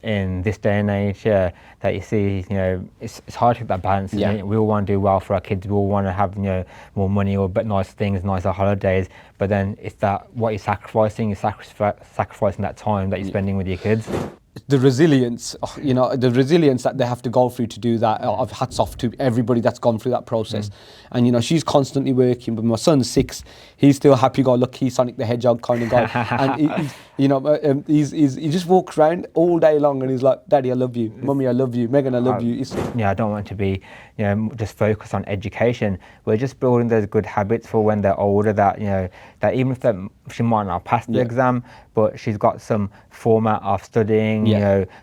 in this day and age that you see, it's hard to get that balance. Yeah. We all want to do well for our kids. We all want to have, more money or but nice things, nicer holidays. But then it's that what you're sacrificing. You're sacrificing that time that you're spending with your kids. The resilience, the resilience that they have to go through to do that. I've hats off to everybody that's gone through that process. And she's constantly working, but my son's 6. He's still happy-go-lucky, Sonic the Hedgehog kind of guy. And he just walks around all day long, and he's like, "Daddy, I love you. Mummy, I love you. Megan, I love you." I don't want to be, just focused on education. We're just building those good habits for when they're older. That that even if she might not pass the exam, but she's got some format of studying.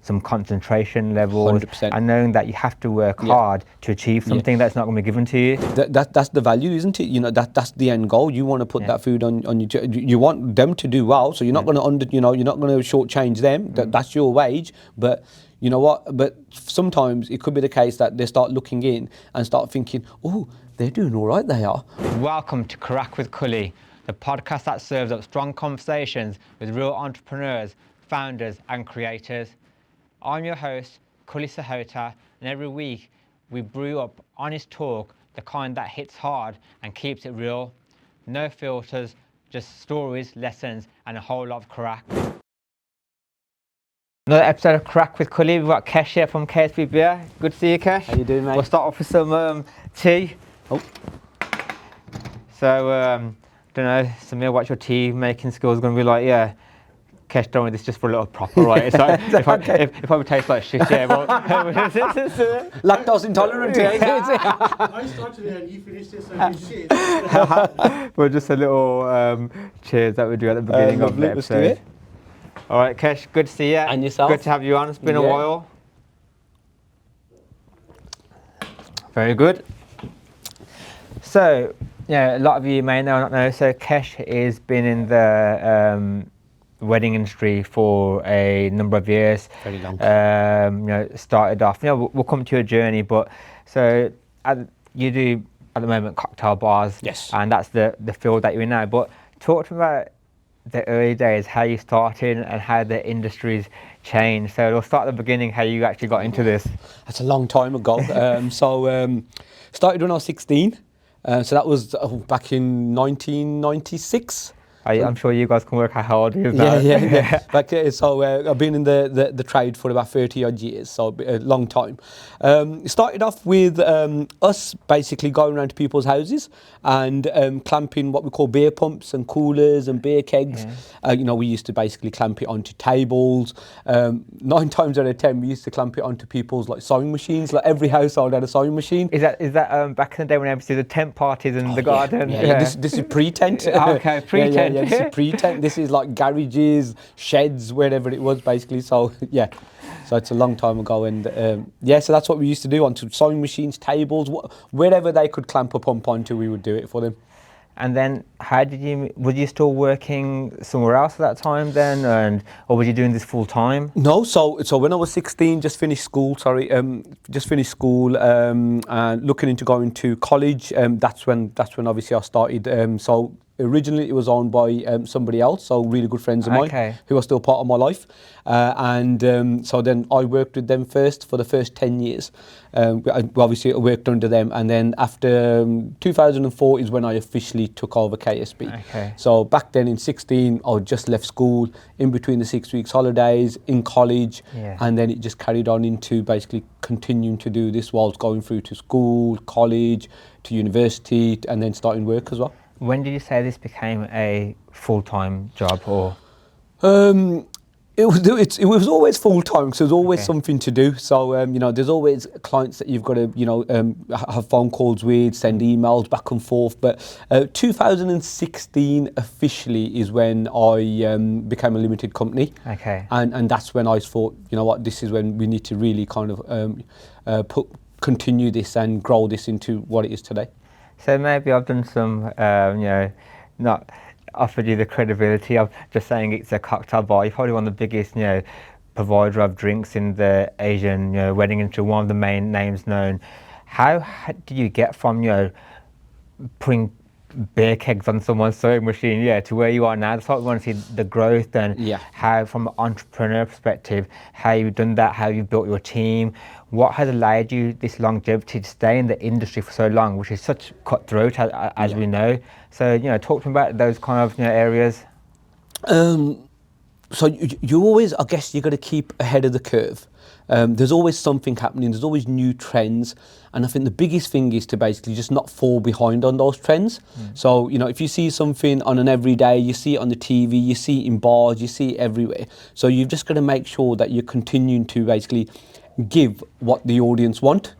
Some concentration levels, 100%. and knowing that you have to work hard to achieve something that's not going to be given to you. That's the value, isn't it? That's the end goal. You want to put that food on your. You want them to do well, so you're not going to you're not going to shortchange them. That's your wage, but. You know what? But sometimes it could be the case that they start looking in and start thinking, "Oh, they're doing all right. They are." Welcome to Karak with Kully, the podcast that serves up strong conversations with real entrepreneurs, founders and creators. I'm your host, Kully Sahota, and every week we brew up honest talk, the kind that hits hard and keeps it real. No filters, just stories, lessons and a whole lot of Karak. Another episode of Karak with Kully. We've got Kesh here from KSB Beer. Good to see you, Kesh. How you doing, mate? We'll start off with some tea. Oh. So, don't know, Samir, what's your tea making skills going to be like? Yeah, Kesh, don't want this just for a little proper, right? It's like, if I would taste like shit, yeah, well... Lactose intolerant, I started it and you finished it, so you shit. Well, just a little cheers that we do at the beginning of the episode. Let's do it. All right, Kesh, good to see you. And yourself. Good to have you on. It's been a while. Very good. So, a lot of you may know or not know. So, Kesh has been in the wedding industry for a number of years. Very long. Started off. We'll come to your journey, but so you do at the moment cocktail bars. Yes. And that's the field that you're in now. But talk to me about the early days, how you started and how the industry's changed. So we'll start at the beginning, how you actually got into this. That's a long time ago. Started when I was 16. So that was back in 1996. I'm sure you guys can work out how old he is now. Yeah. I've been in the trade for about 30 odd years, so a long time. It started off with us basically going around to people's houses and clamping what we call beer pumps and coolers and beer kegs. Yeah. We used to basically clamp it onto tables. 9 times out of 10, we used to clamp it onto people's sewing machines. Like every household had a sewing machine. Is that back in the day when I used to do the tent parties in the garden? Yeah. This is pre-tent. Okay, pre-tent. This is pre-tent. This is like garages, sheds, wherever it was basically. So it's a long time ago, and so that's what we used to do onto sewing machines, tables, wherever they could clamp a pump onto, we would do it for them. And then, were you still working somewhere else at that time then, or were you doing this full time? No, so when I was 16, just finished school. And looking into going to college. That's when obviously I started. So originally it was owned by somebody else, so really good friends of mine who are still part of my life. So then I worked with them first for the first 10 years. Obviously I worked under them, and then after 2004 is when I officially took over KSB. Okay. So back then in 16, I just left school in between the 6 weeks holidays in college, and then it just carried on into basically continuing to do this whilst going through to school, college, to university, and then starting work as well. When did you say this became a full-time job, or? It was always full-time, because there was always something to do. So, there's always clients that you've got to, have phone calls with, send emails back and forth. But 2016 officially is when I became a limited company. Okay. And that's when I thought, this is when we need to really kind of continue this and grow this into what it is today. So maybe I've done some, not offered you the credibility of just saying it's a cocktail bar. You're probably one of the biggest, provider of drinks in the Asian, wedding industry, one of the main names known. How do you get from, putting beer kegs on someone's sewing machine, to where you are now. That's what we want to see, the growth and how, from an entrepreneur perspective, how you've done that, how you've built your team, what has allowed you this longevity to stay in the industry for so long, which is such cutthroat, as we know. So, talk to me about those kind of areas. So you always, I guess, you got to keep ahead of the curve. There's always something happening. There's always new trends, and I think the biggest thing is to basically just not fall behind on those trends. So if you see something on an everyday, you see it on the TV, you see it in bars, you see it everywhere. So you've just got to make sure that you're continuing to basically give what the audience want.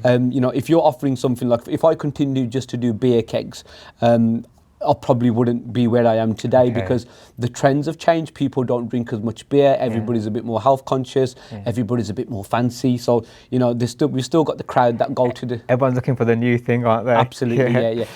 If you're offering something like, if I continue just to do beer kegs, I probably wouldn't be where I am today because the trends have changed. People don't drink as much beer. Everybody's a bit more health conscious. Everybody's a bit more fancy. So, we've still got the crowd that go to the... Everyone's looking for the new thing, aren't they? Absolutely,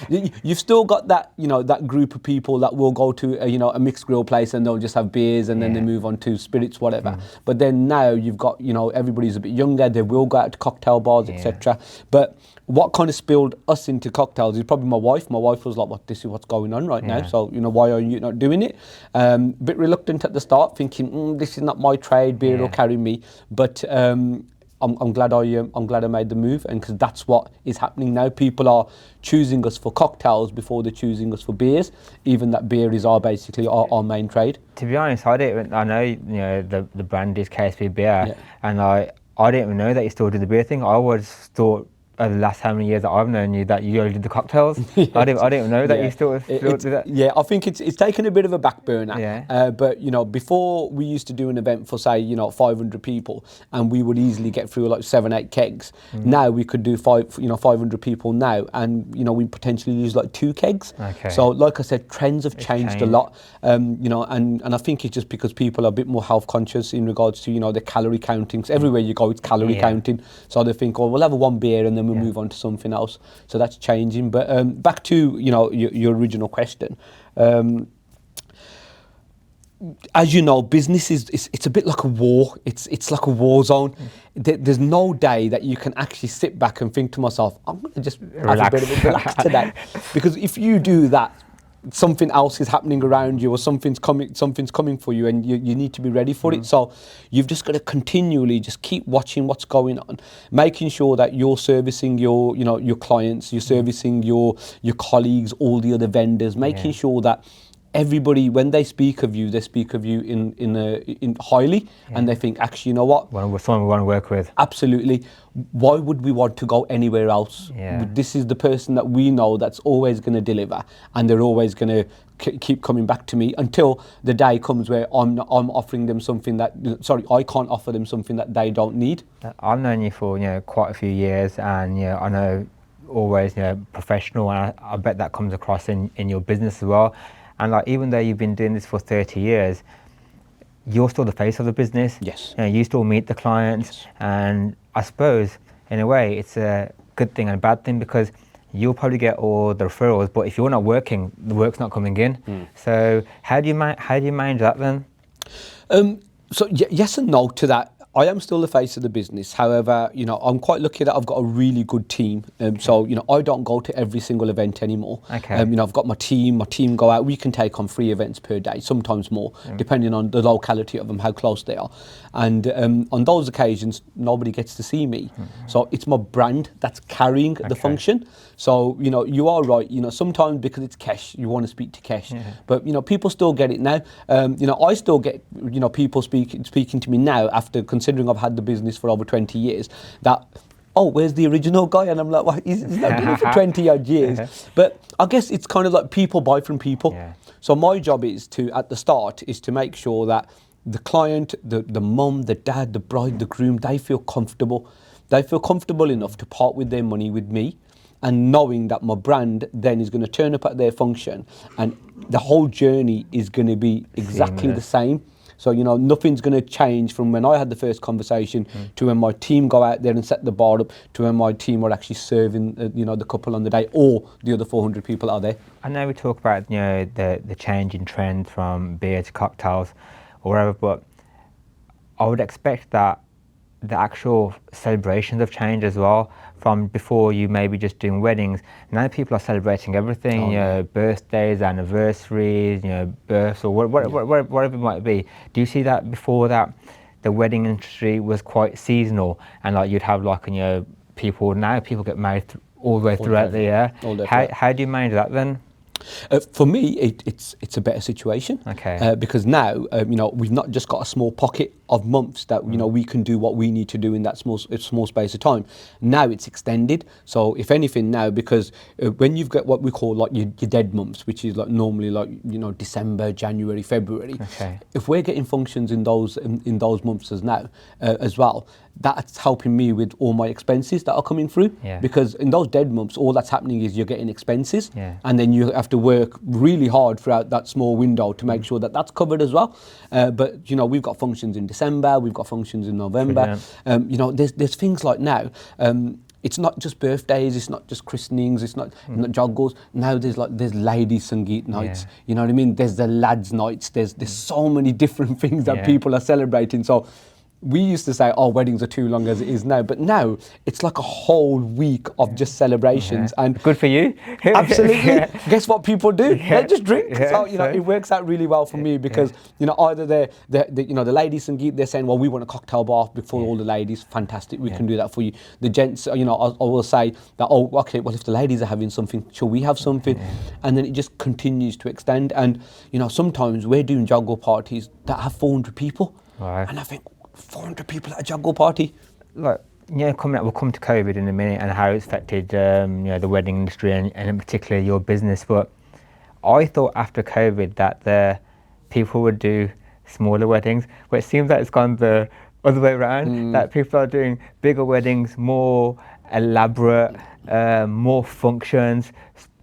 You've still got that, that group of people that will go to, a mixed grill place and they'll just have beers and then they move on to spirits, whatever. But then now you've got, everybody's a bit younger. They will go out to cocktail bars, etc. But what kind of spilled us into cocktails is probably my wife. My wife was like, this is what's going on right now. So, why are you not doing it? Bit reluctant at the start, thinking, this is not my trade, beer will carry me. But I'm glad I made the move, and because that's what is happening now. People are choosing us for cocktails before they're choosing us for beers, even that beer is basically our main trade. To be honest, I know the brand is KSB beer, and I didn't even know that you still do the beer thing. I always thought, the last how many years that I've known you, that you only did the cocktails. I didn't know that you still do that. Yeah, I think it's taken a bit of a back burner. But before we used to do an event for, say, 500 people, and we would easily get through like 7-8 kegs. Now we could do 500 people now, and we potentially use like 2 kegs. So like I said, trends have changed a lot. And I think it's just because people are a bit more health conscious in regards to the calorie counting. So everywhere you go, it's calorie counting. So they think, we'll have one beer and then we'll move on to something else. So that's changing. But back to your original question. As you know, business it's a bit like a war. It's like a war zone. There's no day that you can actually sit back and think to myself, I'm going to just have a bit of a relax today. Because if you do that, something else is happening around you, or something's coming for you, and you need to be ready for it. So you've just got to continually just keep watching what's going on, making sure that you're servicing your clients, you're servicing your colleagues, all the other vendors, making sure that everybody, when they speak of you, they speak of you in highly, and they think, actually, you know what? Someone we want to work with. Absolutely. Why would we want to go anywhere else? This is the person that we know that's always going to deliver, and they're always going to keep coming back to me until the day comes where I'm offering them something that, I can't offer them something that they don't need. I've known you for quite a few years, and I know always professional, and I bet that comes across in your business as well. And even though you've been doing this for 30 years, you're still the face of the business. Yes. You still meet the clients. And I suppose, in a way, it's a good thing and a bad thing, because you'll probably get all the referrals, but if you're not working, the work's not coming in. So how do you manage that then? So yes and no to that. I am still the face of the business. However, I'm quite lucky that I've got a really good team. So, I don't go to every single event anymore. I've got my team go out. We can take on 3 events per day, sometimes more, depending on the locality of them, how close they are. And on those occasions, nobody gets to see me. So it's my brand that's carrying the function. So, you are right. Sometimes because it's Kesh, you want to speak to Kesh. But, people still get it now. I still get, people speaking to me now after considering I've had the business for over 20 years, that, where's the original guy? And I'm like, well, he's not been here for 20 odd years. But I guess it's kind of like people buy from people. So my job is at the start, to make sure that the client, the mum, the dad, the bride, the groom, they feel comfortable. They feel comfortable enough to part with their money with me, and knowing that my brand then is going to turn up at their function, and the whole journey is going to be exactly the same. So, nothing's going to change from when I had the first conversation to when my team go out there and set the bar up, to when my team are actually serving, the couple on the day, or the other 400 people are there. I know we talk about, the change in trend from beer to cocktails or whatever, but I would expect that the actual celebrations have changed as well, from before you maybe just doing weddings. Now people are celebrating everything, birthdays, anniversaries, births, or whatever it might be. Do you see that before that the wedding industry was quite seasonal, and like you'd have like people get married all the way throughout the year? How do you manage that then? For me, it's a better situation. Okay. Because now, we've not just got a small pocket of months that we can do what we need to do in that small space of time. Now it's extended. So if anything now, because when you've got what we call like your dead months, which is like normally like December, January, February. Okay. If we're getting functions in those months as well, that's helping me with all my expenses that are coming through. Yeah. Because in those dead months, all that's happening is you're getting expenses, Yeah. and then you have to work really hard throughout that small window to make sure that that's covered as well. But we've got functions in December, we've got functions in November. There's things like now. It's not just birthdays, it's not just christenings, it's not joggles. Now there's ladies Sangeet nights. Yeah. You know what I mean? There's the lads nights. There's so many different things that people are celebrating. So we used to say, weddings are too long as it is now, but now it's like a whole week of just celebrations. And good for you. Absolutely. Guess what people do? They just drink. So so it works out really well for me because either the ladies and they're saying, well, we want a cocktail bar before all the ladies. Fantastic, we can do that for you. The gents, I will say that, okay, well, if the ladies are having something, shall we have something? And then it just continues to extend. And sometimes we're doing juggle parties that have 400 people, and I think 400 people at a juggle party. Like, we'll come to COVID in a minute and how it's affected the wedding industry and in particular your business. But I thought after COVID that the people would do smaller weddings, but it seems that it's gone the other way around. That people are doing bigger weddings, more elaborate, more functions,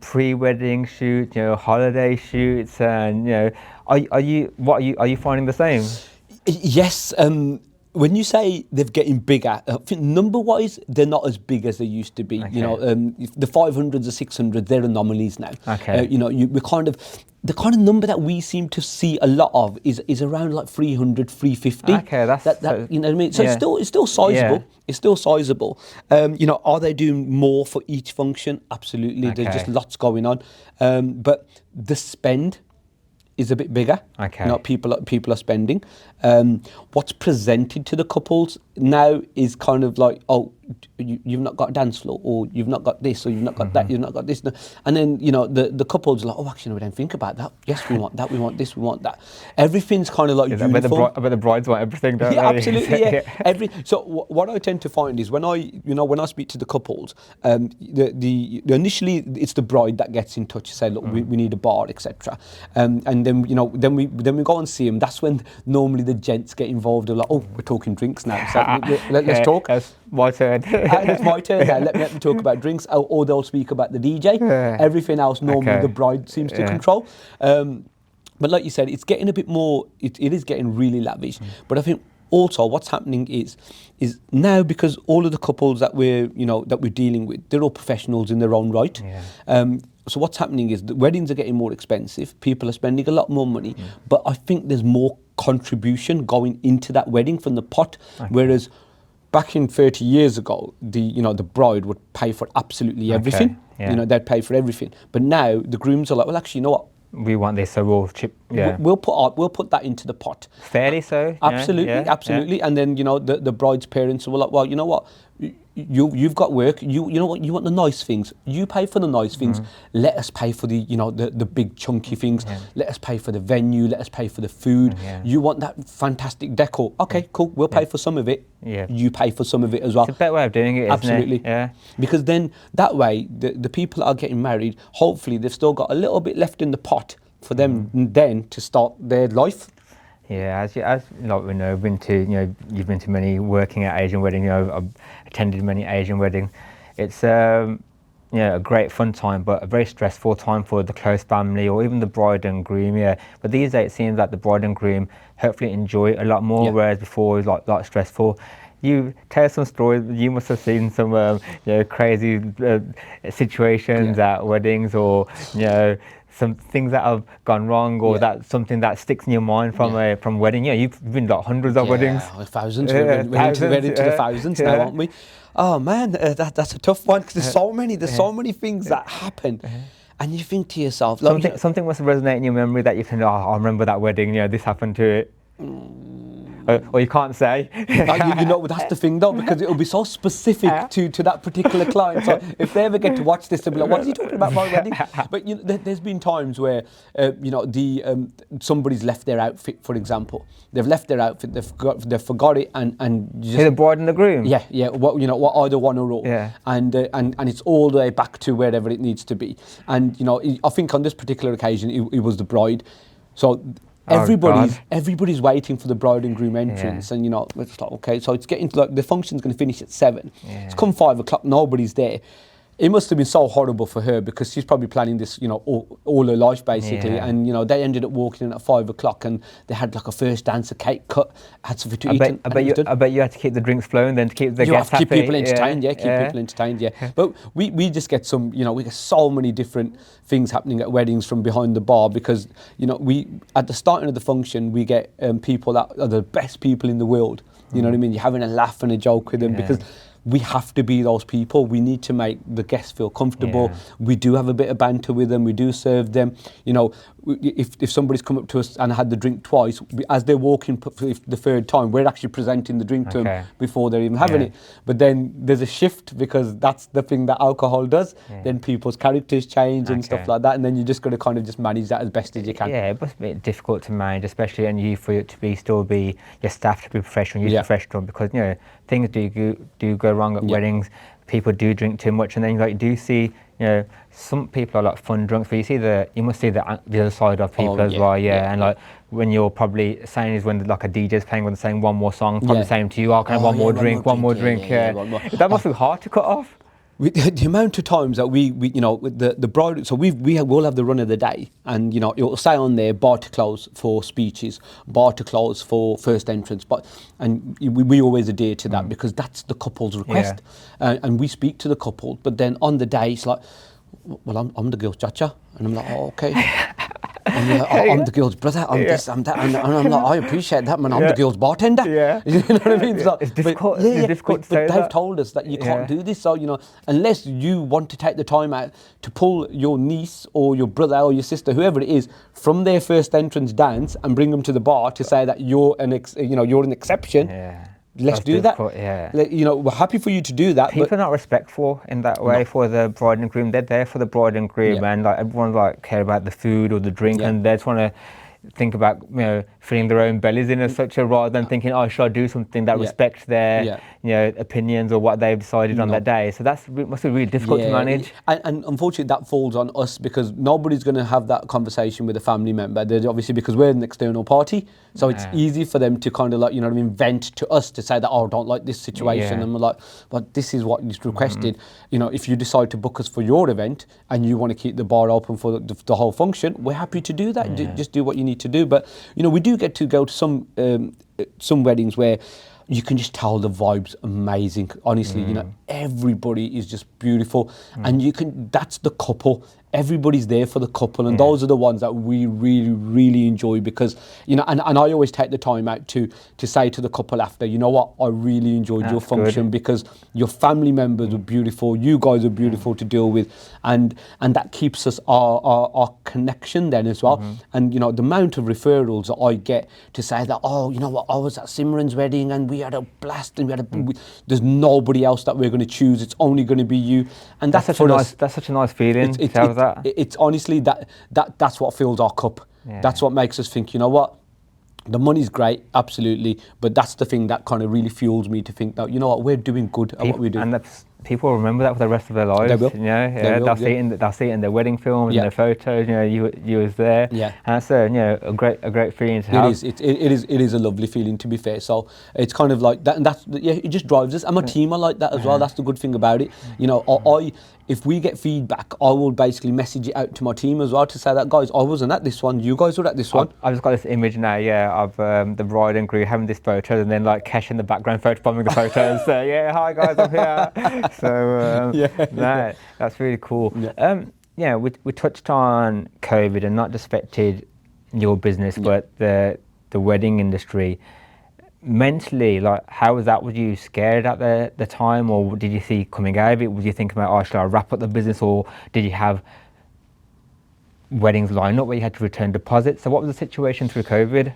pre-wedding shoots, holiday shoots, and are you finding the same? Yes. When you say they're getting bigger, I think number-wise, they're not as big as they used to be. Okay. The 500s, the 600s, they're anomalies now. Okay. The kind of number that we seem to see a lot of is around like 300, 350. Okay, that's you know what I mean. So it's still sizable. Yeah. It's still sizable. Are they doing more for each function? Absolutely. Okay. There's just lots going on. But the spend is a bit bigger. Okay. People are spending. What's presented to the couples now is kind of like, you've not got a dance floor, or you've not got this, or you've not got that, you've not got this. And then, the couples are like, actually, no, we don't think about that. Yes, we want that, we want this, we want that. Everything's kind of like uniform. I bet the brides want everything, don't they? Absolutely, yeah. So what I tend to find is when I speak to the couples, the initially it's the bride that gets in touch, say, look, we need a bar, etc. And then we go and see them. That's when normally the gents get involved. They're like, we're talking drinks now, so let's talk. That's my turn. It's my turn now. Let me talk about drinks, or they'll speak about the DJ. Everything else normally the bride seems to control. But like you said, it's getting a bit more. It is getting really lavish. But I think also what's happening is now, because all of the couples that we're dealing with, they're all professionals in their own right. So what's happening is the weddings are getting more expensive. People are spending a lot more money, but I think there's more contribution going into that wedding from the pot. Whereas back in 30 years ago, the bride would pay for absolutely everything. They'd pay for everything. But now the grooms are like, well, actually, you know what? We want this, so we'll chip. We'll put that into the pot. Fairly so. Absolutely. And then the bride's parents were like, well, you know what? You've got work. You know what? You want the nice things. You pay for the nice things. Let us pay for the big chunky things. Let us pay for the venue. Let us pay for the food. You want that fantastic decor. Okay, cool. We'll pay for some of it. You pay for some of it as well. It's a better way of doing it, Absolutely. Isn't it? Yeah. Because then that way the people that are getting married, hopefully they've still got a little bit left in the pot for them then to start their life. Yeah, as we know, you've been to many working at Asian weddings. I've attended many Asian weddings. It's a great fun time, but a very stressful time for the close family or even the bride and groom. Yeah, but these days it seems that the bride and groom hopefully enjoy it a lot more, whereas before it was like stressful. You tell us some stories. You must have seen some crazy situations at weddings, or some things that have gone wrong, or Yeah. that something that sticks in your mind from Yeah. from wedding? Yeah, you've been like hundreds of weddings. Thousands. Yeah, We're into the yeah, thousands yeah. now, aren't we? Oh man, that's a tough one because there's so many things that happen, and you think to yourself, like, Something must resonate in your memory that you can. Oh, I remember that wedding. Yeah, this happened to it. Or you can't say. you know, that's the thing though, because it'll be so specific to that particular client. So if they ever get to watch this, they'll be like, "What are you talking about my wedding?" But you know, there's been times where you know, somebody's left their outfit, for example. They've left their outfit, they've forgot it, and you just, The bride and the groom. yeah. What, you know, what, either one or all. Yeah. And it's all the way back to wherever it needs to be. And you know, I think on this particular occasion, it was the bride. So everybody's waiting for the bride and groom entrance, and you know, it's like, okay, so it's getting to, like, the function's going to finish at 7. It's come 5 o'clock, nobody's there. It must have been so horrible for her, because she's probably planning this, you know, all her life basically. And you know, they ended up walking in at 5 o'clock, and they had like a first dance, a cake cut, had something to eat. I bet you had to keep the drinks flowing then to keep the guests happy. You have to keep people entertained, keep people entertained, But we just get some, you know, we get so many different things happening at weddings from behind the bar, because you know, we at the starting of the function we get people that are the best people in the world. You know what I mean? You're having a laugh and a joke with them, because we have to be those people. We need to make the guests feel comfortable. We do have a bit of banter with them. We do serve them. You know, if somebody's come up to us and had the drink twice, as they're walking for the third time, we're actually presenting the drink to them before they're even having it. But then there's a shift, because that's the thing that alcohol does. Then people's characters change and stuff like that, and then you just got to kind of just manage that as best as you can. Yeah, it must be difficult to manage, especially, and you for it to still be your staff to be professional, you professional, because you know, things do go wrong at weddings. People do drink too much, and then like do see, you know, some people are like fun drunks, but you must see the other side of people as well. And like when you're probably saying is when like a DJ's playing, when they're saying one more song, probably saying to you, "Oh, can I have one more drink, one more drink." That must be hard to cut off. The amount of times that we you know, with the bride, so we will have the run of the day, and you know, it will say on there bar to close for speeches, bar to close for first entrance, and we always adhere to that, because that's the couple's request, and we speak to the couple. But then on the day, it's like, well, I'm the girl's chacha, and I'm like, oh, okay. And I'm the girl's brother, I'm this, I'm that, and I'm like, I appreciate that, man, I'm the girl's bartender. You know what I mean? So, it's difficult, it's difficult to say but that. they've told us that you can't do this, so, you know, unless you want to take the time out to pull your niece or your brother or your sister, whoever it is, from their first entrance dance and bring them to the bar to say that you're an exception. Let's do that. You know, we're happy for you to do that. People are not respectful in that way for the bride and groom. They're there for the bride and groom, and like everyone like care about the food or the drink, and they just want to think about, you know, filling their own bellies in as such, rather than thinking, oh, should I do something that respects their you know, opinions or what they've decided on that day. So must be really difficult to manage. And unfortunately that falls on us, because nobody's going to have that conversation with a family member. They're obviously, because we're an external party, so it's easy for them to kind of like, you know what I mean, vent to us to say that, oh, I don't like this situation, and we're like, but this is what you requested. You know, if you decide to book us for your event and you want to keep the bar open for the whole function, we're happy to do that. Just do what you need to do. But you know, we do get to go to some weddings where you can just tell the vibe's amazing. Honestly, you know, everybody is just beautiful, and that's the couple. Everybody's there for the couple, and those are the ones that we really, really enjoy, because, you know, and I always take the time out to say to the couple after, you know what, I really enjoyed your function, because your family members are beautiful, you guys are beautiful to deal with, and that keeps us our connection then as well. And you know, the amount of referrals that I get to say that, oh, you know what, I was at Simran's wedding and we had a blast, and there's nobody else that we're going to choose, it's only going to be you. And that's such a nice feeling. It's honestly that's what fills our cup. That's what makes us think, you know what, the money's great, absolutely, but that's the thing that kind of really fuels me to think that, you know what, we're doing good at what we do. And people remember that for the rest of their lives. They will. You know, they'll see it in their wedding films, in their photos. You know, you was there. And that's you know, a great feeling to have. It is a lovely feeling, to be fair. So it's kind of like that, and it just drives us. And my team are like that as well. That's the good thing about it. You know, if we get feedback, I will basically message it out to my team as well to say that, guys, I wasn't at this one, you guys were at this one. I've just got this image now, of the bride and groom having this photo, and then like Kesh in the background photobombing the photos. So hi guys, I'm here. So that's really cool. yeah, we touched on COVID and not just affected your business, but the wedding industry. Mentally, like, how was that? Were you scared at the time, or did you see coming out of it? Were you thinking about, oh, should I wrap up the business, or did you have weddings lined up where you had to return deposits? So what was the situation through COVID?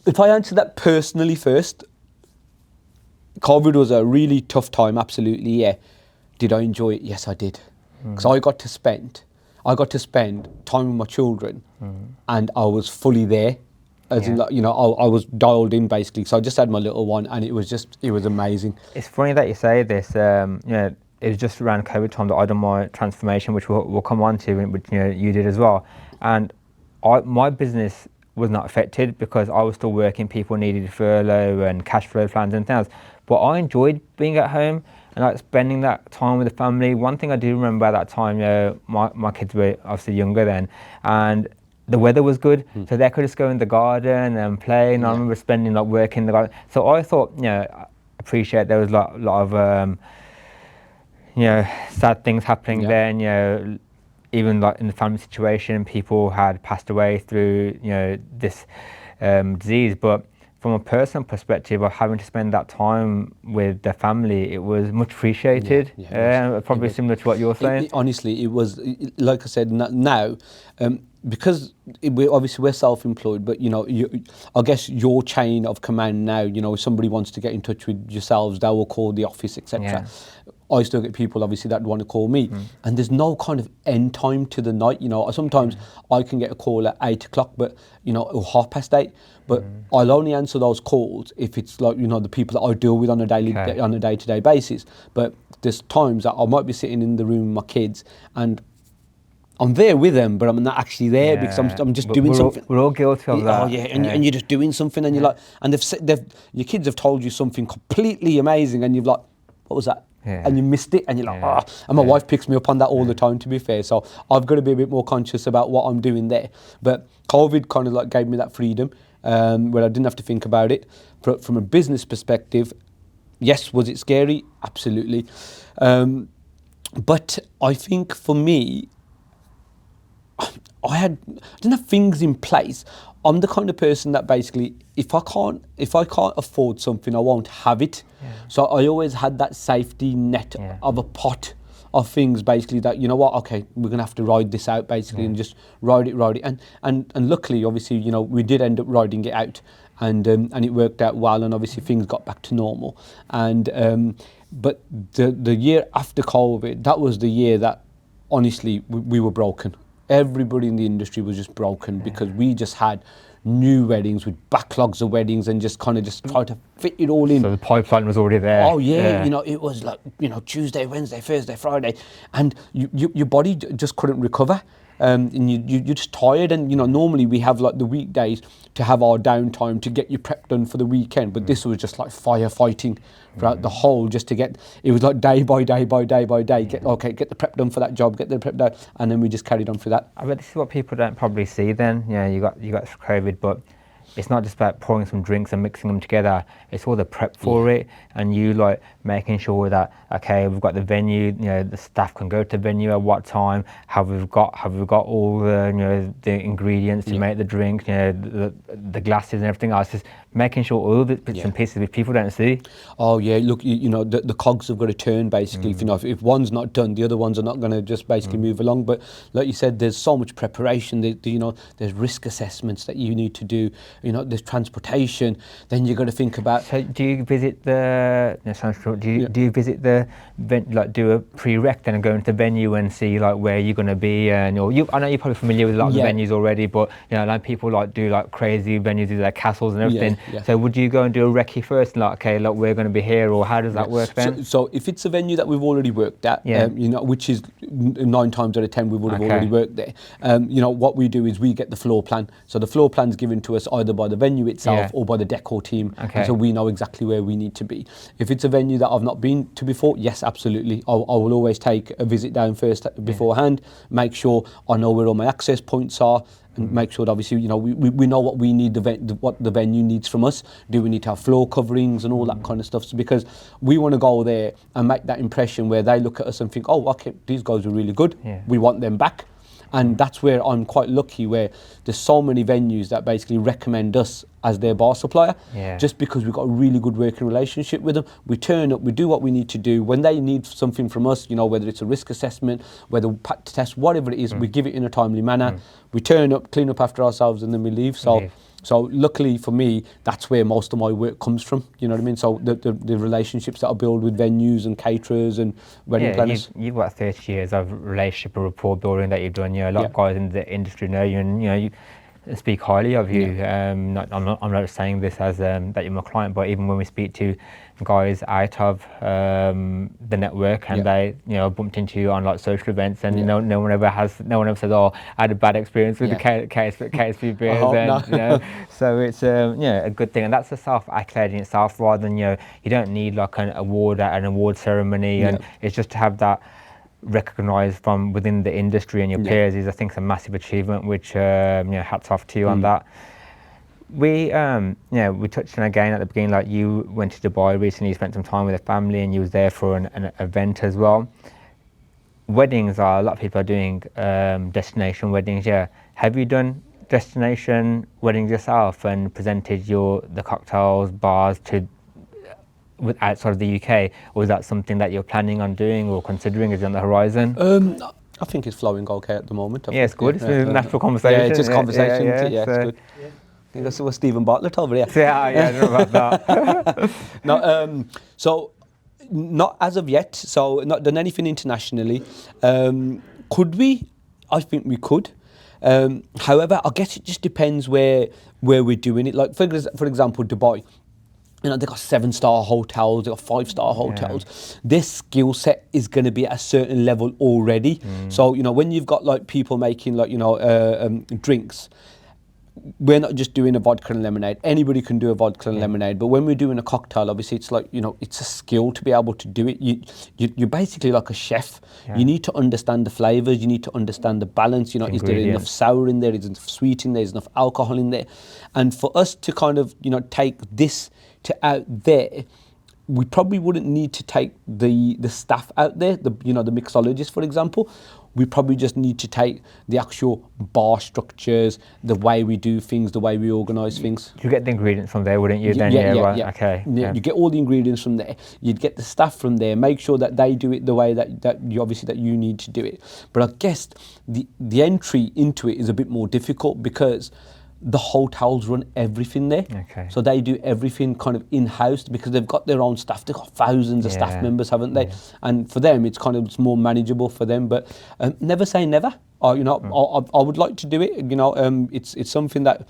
If I answer that personally first, COVID was a really tough time, absolutely, yeah. Did I enjoy it? Yes, I did. Because I got to spend time with my children, and I was fully there. As in, like, you know, I was dialed in basically. So I just had my little one, and it was amazing. It's funny that you say this. You know, it was just around COVID time that I done my transformation, which we'll come on to, which, you know, you did as well. And my business was not affected because I was still working. People needed furlough and cash flow plans and things. But I enjoyed being at home and like spending that time with the family. One thing I do remember at that time, you know, my kids were obviously younger then, and the weather was good, so they could just go in the garden and play. And I remember spending like work in the garden. So I thought, you know, I appreciate there was a lot of you know, sad things happening there. And, you know, even like in the family situation, people had passed away through, you know, this disease. But from a personal perspective of having to spend that time with the family, it was much appreciated. Probably similar to what you're saying. Honestly, it was, like I said, now, because we're self-employed, but, you know, I guess your chain of command now, you know, if somebody wants to get in touch with yourselves, they will call the office, etc. I still get people obviously that want to call me, and there's no kind of end time to the night. You know, sometimes I can get a call at 8 o'clock, but, you know, or 8:30. But I'll only answer those calls if it's like, you know, the people that I deal with on a day-to-day basis. But there's times that I might be sitting in the room with my kids and I'm there with them, but I'm not actually there because I'm just doing something. We're all guilty of that. Oh yeah, and you're just doing something, and you're like, and your kids have told you something completely amazing, and you've like, what was that? And you missed it, and you're like, ah. And my wife picks me up on that all the time, to be fair. So I've got to be a bit more conscious about what I'm doing there. But COVID kind of like gave me that freedom, where I didn't have to think about it. But from a business perspective, yes, was it scary? Absolutely. But I think for me, I didn't have things in place. I'm the kind of person that basically, if I can't afford something, I won't have it. So I always had that safety net of a pot of things, basically, that, you know what, okay, we're gonna have to ride this out, basically, and just ride it. And luckily, obviously, you know, we did end up riding it out, and it worked out well, and obviously things got back to normal. And but the year after COVID, that was the year that honestly we were broken. Everybody in the industry was just broken because we just had new weddings with backlogs of weddings and just kind of just tried to fit it all in. So the pipeline was already there. Oh yeah, you know, it was like, you know, Tuesday, Wednesday, Thursday, Friday, and your body just couldn't recover. And you're just tired, and, you know, normally we have like the weekdays to have our downtime to get your prep done for the weekend, but this was just like firefighting throughout the whole, just to get, it was like day by day, get the prep done for that job, get the prep done, and then we just carried on for that. I bet this is what people don't probably see then. You know, you got COVID, but it's not just about pouring some drinks and mixing them together. It's all the prep for it, and you like making sure that, okay, we've got the venue, you know, the staff can go to the venue at what time. Have we got all the, you know, the ingredients to make the drink, you know, the glasses and everything else. Just making sure all the bits and pieces which people don't see. Oh yeah, look, you know, the cogs have got to turn, basically. If, you know, if one's not done, the other ones are not going to just basically move along. But like you said, there's so much preparation. You know, there's risk assessments that you need to do. You know, there's transportation. Then you've got to think about. So do you visit the? Do you visit the like do a pre-rec then and go into the venue and see like where you're going to be, and I know you're probably familiar with a lot of the venues already, but, you know, like people like do like crazy venues, do like castles and everything. So would you go and do a recce first, like, okay, look, we're going to be here, or how does that work then? So if it's a venue that we've already worked at, you know, which is 9 times out of 10 we would have already worked there. You know, what we do is we get the floor plan. So the floor plan's given to us either by the venue itself or by the decor team, and so we know exactly where we need to be. If it's a venue that I've not been to before, yes, absolutely, I will always take a visit down first beforehand, make sure I know where all my access points are, and make sure that obviously, you know, we know what we need, what the venue needs from us. Do we need to have floor coverings and all that kind of stuff? So because we want to go there and make that impression where they look at us and think, oh, okay, these guys are really good. Yeah. We want them back. And that's where I'm quite lucky, where there's so many venues that basically recommend us as their bar supplier, just because we've got a really good working relationship with them. We turn up, we do what we need to do. When they need something from us, you know, whether it's a risk assessment, whether test, whatever it is, we give it in a timely manner. We turn up, clean up after ourselves, and then we leave. So luckily for me, that's where most of my work comes from. You know what I mean? So the relationships that I build with venues and caterers and wedding planners. You've got 30 years of relationship and rapport building that you've done. You know, a lot of guys in the industry know you, and you know you speak highly of you. I'm not saying this as that you're my client, but even when we speak to guys out of the network and they, you know, bumped into you on like social events, and you know, no one ever says, oh, I had a bad experience with the KSP beers, you know, so it's you know, a good thing, and that's a self-accolade in itself, rather than, you know, you don't need like an award at an award ceremony, and it's just to have that recognised from within the industry and your peers is, I think, a massive achievement, which you know, hats off to you on that. We you know, we touched on again at the beginning, like you went to Dubai recently, you spent some time with a family, and you was there for an event as well. Weddings a lot of people are doing destination weddings. Have you done destination weddings yourself and presented the cocktails, bars to outside of the UK, or is that something that you're planning on doing or considering is on the horizon? I think it's flowing okay at the moment. It's good. It's a natural conversation. Yeah, it's just conversation. It's so good. I think that's what Stephen Bartlett over here. I don't know about that. No, so not as of yet. So not done anything internationally. Could we? I think we could. However, I guess it just depends where we're doing it. Like for example, Dubai. You know, they've got 7-star hotels, they've got 5-star hotels. Their skill set is going to be at a certain level already. So, you know, when you've got like people making like, you know, drinks, we're not just doing a vodka and lemonade. Anybody can do a vodka and lemonade. But when we're doing a cocktail, obviously it's like, you know, it's a skill to be able to do it. You're basically like a chef. You need to understand the flavours. You need to understand the balance. You know, is there enough sour in there? Is there enough sweet in there? Is there enough alcohol in there? And for us to kind of, you know, take this to out there, we probably wouldn't need to take the staff out there, the mixologists, for example. We probably just need to take the actual bar structures, the way we do things, the way we organise things. You get the ingredients from there, wouldn't you? Okay. You get all the ingredients from there. You'd get the staff from there. Make sure that they do it the way that you need to do it. But I guess the entry into it is a bit more difficult because the hotels run everything there. So they do everything kind of in-house because they've got their own staff. They've got thousands of staff members, haven't they? And for them, it's more manageable for them. But never say never. You know, I would like to do it. You know, it's something that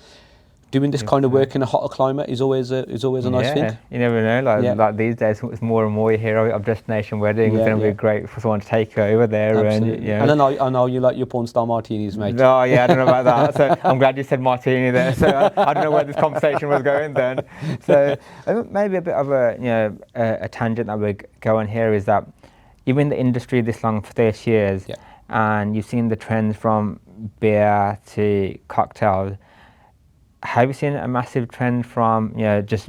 doing this kind of work in a hotter climate is always a nice thing. You never know. Like these days, it's more and more you hear of destination weddings. It's going to be great for someone to take you over there. Absolutely. And I know you like your porn star martinis, mate. No, I don't know about that. So I'm glad you said martini there. So I don't know where this conversation was going then. So maybe a bit of a tangent that we go on here is that you've been in the industry this long for 30 years, and you've seen the trends from beer to cocktails. Have you seen a massive trend from, you know, just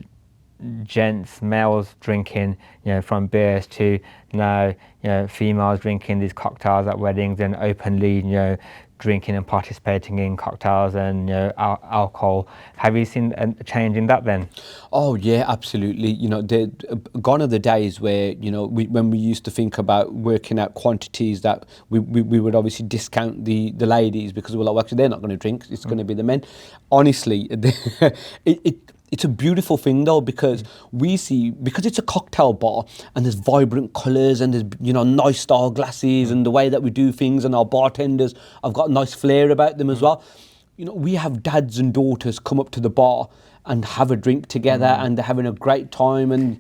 gents, males drinking, you know, from beers to now, you know, females drinking these cocktails at weddings and openly, you know, drinking and participating in cocktails and, you know, alcohol? Have you seen a change in that then? Oh yeah, absolutely. You know, gone are the days where, you know, when we used to think about working out quantities that we would obviously discount the ladies because we're like, well, actually they're not going to drink, it's going to be the men. Honestly, it's a beautiful thing though, because because it's a cocktail bar and there's vibrant colours and there's, you know, nice style glasses and the way that we do things, and our bartenders have got a nice flair about them as well. You know, we have dads and daughters come up to the bar and have a drink together and they're having a great time. And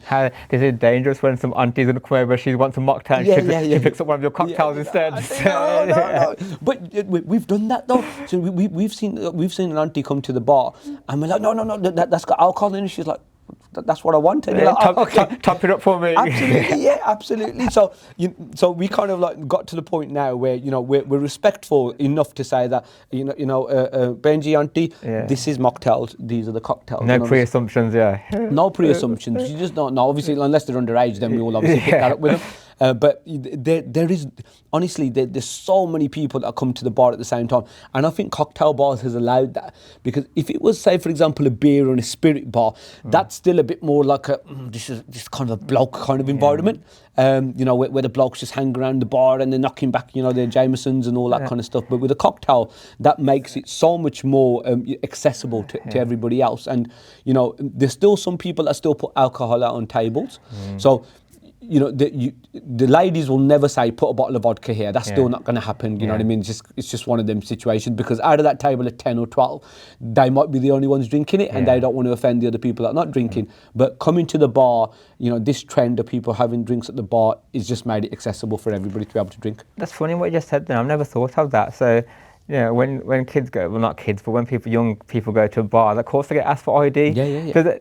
is it dangerous when some auntie's going to come over, she wants a mocktail, she picks up one of your cocktails instead? No. But we've done that though. So we've seen an auntie come to the bar and we're like, no, that's got alcohol in it. She's like, that's what I want. And you're like, top, "Oh, okay." top it up for me. Absolutely, yeah, absolutely. So, so we kind of like got to the point now where we're respectful enough to say that Benji, auntie, this is mocktails, these are the cocktails. No pre-assumptions, yeah. No pre-assumptions. You just don't know. Obviously, unless they're underage, then we will obviously pick that up with them. But there is, honestly, there's so many people that come to the bar at the same time. And I think cocktail bars has allowed that. Because if it was, say, for example, a beer and a spirit bar, that's still a bit more like this is kind of a bloke kind of environment. Where the blokes just hang around the bar and they're knocking back, their Jamesons and all that kind of stuff. But with a cocktail, that makes it so much more accessible to everybody else. And, there's still some people that still put alcohol out on tables. So, the ladies will never say put a bottle of vodka here. That's still not going to happen. You know what I mean? It's just one of them situations, because out of that table of 10 or 12, they might be the only ones drinking it, and they don't want to offend the other people that are not drinking. But coming to the bar, this trend of people having drinks at the bar is just made it accessible for everybody to be able to drink. That's funny what you just said there. I've never thought of that. So, when kids go, well, not kids, but when young people go to a bar, of course they get asked for ID. Yeah.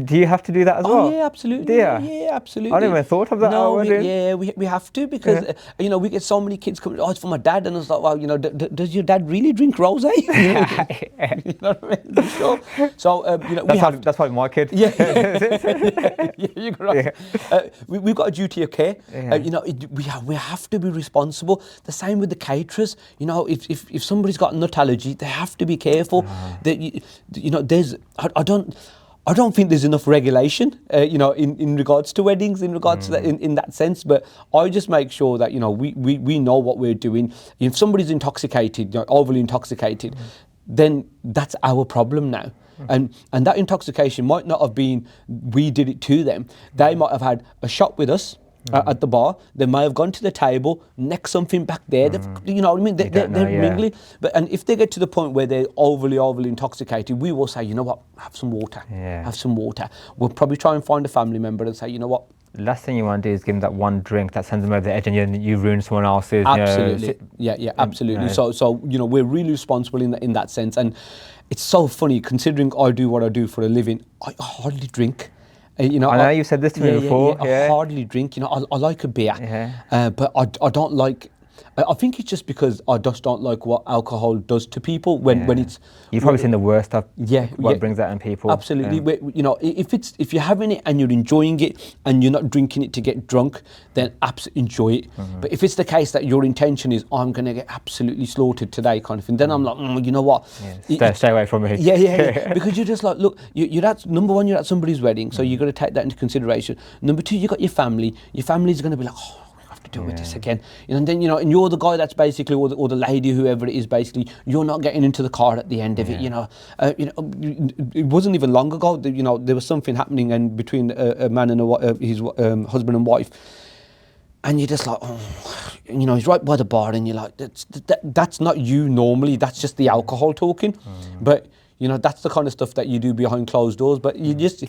Do you have to do that as well? Oh, yeah, absolutely. Yeah, absolutely. I never thought of that. No, we have to, because, we get so many kids coming, it's for my dad. And it's like, well, does your dad really drink rosé? You know what I mean? Sure. So, that's probably my kid. Yeah, you're right. We've got a duty of care. We have to be responsible. The same with the caterers. If somebody's got a nut allergy, they have to be careful. There's I don't think there's enough regulation, in regards to weddings, in regards to that, in that sense. But I just make sure that we know what we're doing. If somebody's intoxicated, overly intoxicated, then that's our problem now. And that intoxication might not have been we did it to them. They might have had a shot with us at the bar. They may have gone to the table, necked something back there. You know what I mean? They're mingling. And if they get to the point where they're overly intoxicated, we will say, you know what, have some water. Have some water. We'll probably try and find a family member and say, you know what, the last thing you want to do is give them that one drink that sends them over the edge, and you ruin someone else's. Absolutely. Absolutely. So we're really responsible in that sense. And it's so funny, considering I do what I do for a living, I hardly drink. I know you said this to me before. I hardly drink. I like a beer, but I don't like. I think it's just because I just don't like what alcohol does to people when it's. You've probably seen the worst of what brings that in people. Absolutely. If you're having it and you're enjoying it and you're not drinking it to get drunk, then absolutely enjoy it. But if it's the case that your intention is, I'm going to get absolutely slaughtered today, kind of thing, then I'm like, you know what? Stay away from me. Yeah. Because you're just like, look, you're at, number one, you're at somebody's wedding, so you've got to take that into consideration. Number two, you got your family. Your family's going to be like, deal with this again, and then and you're the guy that's basically, or the lady, whoever it is, basically you're not getting into the car at the end of it. It wasn't even long ago. There was something happening and between a man and his husband and wife, and you're just like, he's right by the bar, and you're like, that's not you normally. That's just the alcohol talking, but. That's the kind of stuff that you do behind closed doors. But you've just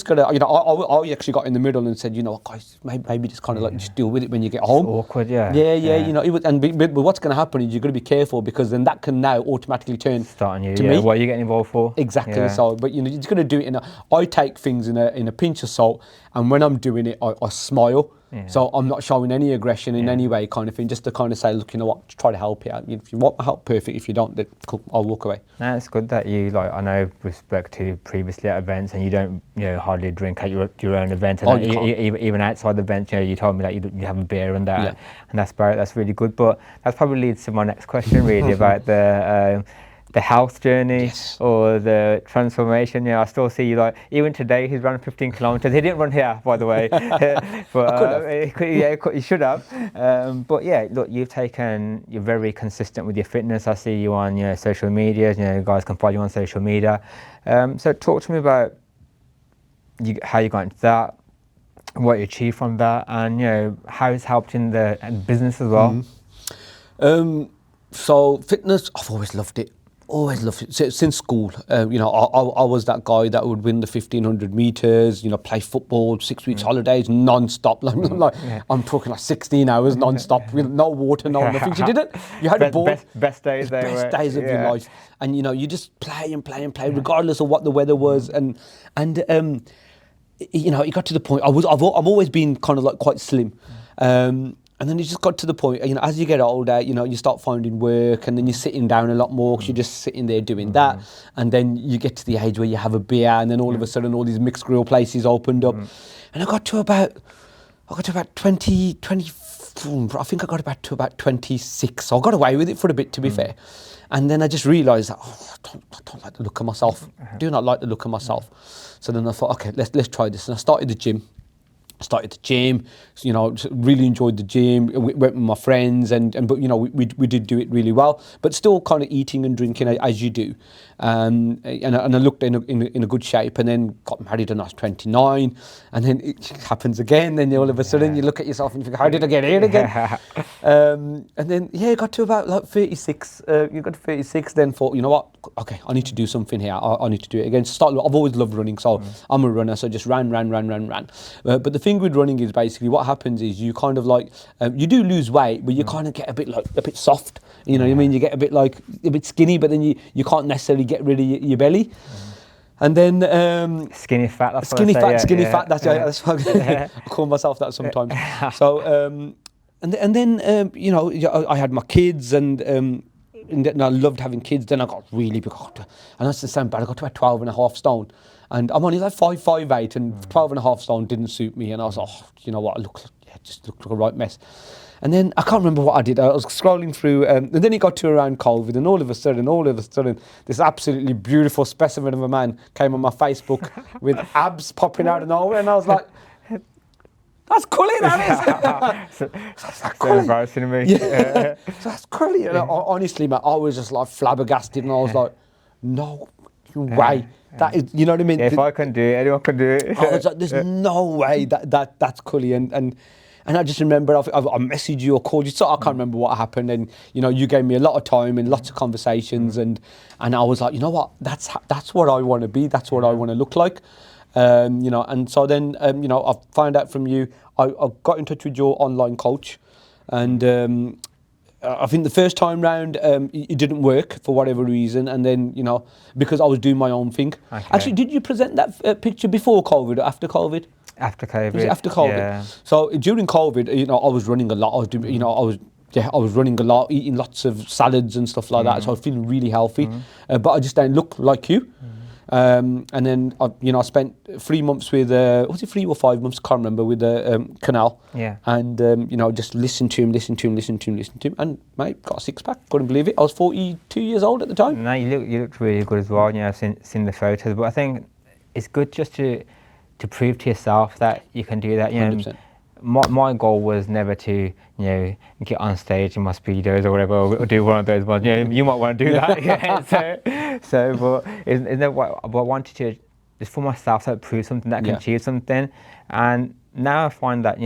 got to, I actually got in the middle and said, guys, maybe just kind of like just deal with it when you get home. It's awkward, yeah. But what's going to happen is you've got to be careful, because then that can now automatically turn starting you, to me. What are you getting involved for? Exactly. Yeah. So, but you're just going to do it I take things in a pinch of salt, and when I'm doing it, I smile. Yeah. So I'm not showing any aggression in any way, kind of thing, just to kind of say, look, you know what, just try to help you out. If you want my help, perfect. If you don't, then cool, I'll walk away. No, it's good that you, I know with respect to previously at events, and you don't, hardly drink at your own event, and even outside the event, you told me that you have a beer and that, and that's really good. But that probably leads to my next question, really, about the health journey or the transformation. I still see you, even today he's running 15 kilometers. He didn't run here, by the way, but he should have. But yeah, look, you're very consistent with your fitness. I see you on social media. You guys can follow you on social media. So talk to me about how you got into that, what you achieved from that, and how it's helped in the business as well. So fitness, I've always loved it. Always loved it since school. I was that guy that would win the 1500 meters. Play football, 6 weeks holidays, non-stop. I'm talking 16 hours non-stop with no water, no nothing. You did it. You had a ball. Best days. Best days of your life. And you just play and play and play, regardless of what the weather was. And it got to the point. I've always been kind of like quite slim, and then it just got to the point. As you get older, you start finding work, and then you're sitting down a lot more because you're just sitting there doing that, and then you get to the age where you have a beer, and then all of a sudden all these mixed grill places opened up, and I got to about 20. I think I got to about 26. So I got away with it for a bit, to be fair. And then I just realised that I don't like the look of myself. I do not like the look of myself. So then I thought, okay, let's try this. And I started the gym. Really enjoyed the gym. Went with my friends, but we did do it really well. But still, kind of eating and drinking as you do, and I looked in a good shape. And then got married when I was 29, and then it happens again. Then all of a sudden you look at yourself and you think, how did I get here again? And then it got to about like 36. You got to 36. Then thought, you know what? Okay, I need to do something here. I need to do it again. I've always loved running, so I'm a runner. So just ran. But the thing with running is basically what happens is you kind of like you do lose weight, but you kind of get a bit soft. You know what I mean? You get a bit skinny, but then you can't necessarily get rid of your belly. And then skinny fat. That's skinny what I say, fat. Skinny fat. That's what I call myself that sometimes. So and then I had my kids and I loved having kids. Then I got really big, and that's the same bad. I got to about 12.5 stone. And I'm only like 5'8", and 12.5 stone didn't suit me. And I was like, you know what, just looked like a right mess. And then I can't remember what I did. I was scrolling through, and then it got to around COVID, and all of a sudden, this absolutely beautiful specimen of a man came on my Facebook with abs popping out of nowhere, and I was like, that's Kully, that is. That's embarrassing to me. Yeah. So that's Kully. And honestly, man, I was just like flabbergasted, and I was like, no way. That is, you know what I mean? Yeah, if I can do it, anyone can do it. I was like, there's no way that's Kully. And I just remember I messaged you or called you, so I can't remember what happened. And you gave me a lot of time and lots of conversations, and I was like, you know what, that's what I want to be. That's what I want to look like. And so then I found out from you. I got in touch with your online coach, and I think the first time round it didn't work for whatever reason, and then because I was doing my own thing. Okay. Actually, did you present that picture before COVID or after COVID? After COVID. Was it after COVID? Yeah. So during COVID, I was running a lot. I was running a lot, eating lots of salads and stuff like that. So I was feeling really healthy, but I just didn't look like you. And then I spent 3 months with was it 3 or 5 months? Can't remember, with Canal. Yeah. And just listened to him, and mate, got a 6-pack. Couldn't believe it. I was 42 years old at the time. No, you looked really good as well. I've seen the photos, but I think it's good just to prove to yourself that you can do that. 100%. My goal was never to get on stage in my speedos or whatever, or do one of those ones. You might want to do that. But isn't that what I wanted to, just for myself, to prove something that I can achieve something. And now I find that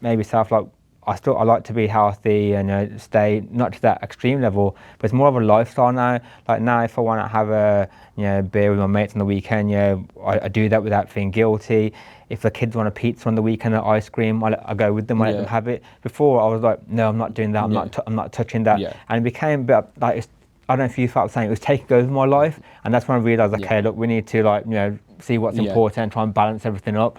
maybe I like to be healthy and stay not to that extreme level, but it's more of a lifestyle now. Like now, if I want to have a beer with my mates on the weekend, I do that without feeling guilty. If the kids want a pizza on the weekend or ice cream, I go with them. I let them have it. Before I was like, no, I'm not doing that. I'm not touching that. Yeah. And it became a bit like, I don't know if you felt the same. It was taking over my life, and that's when I realised, okay, look, we need to see what's important and try and balance everything up.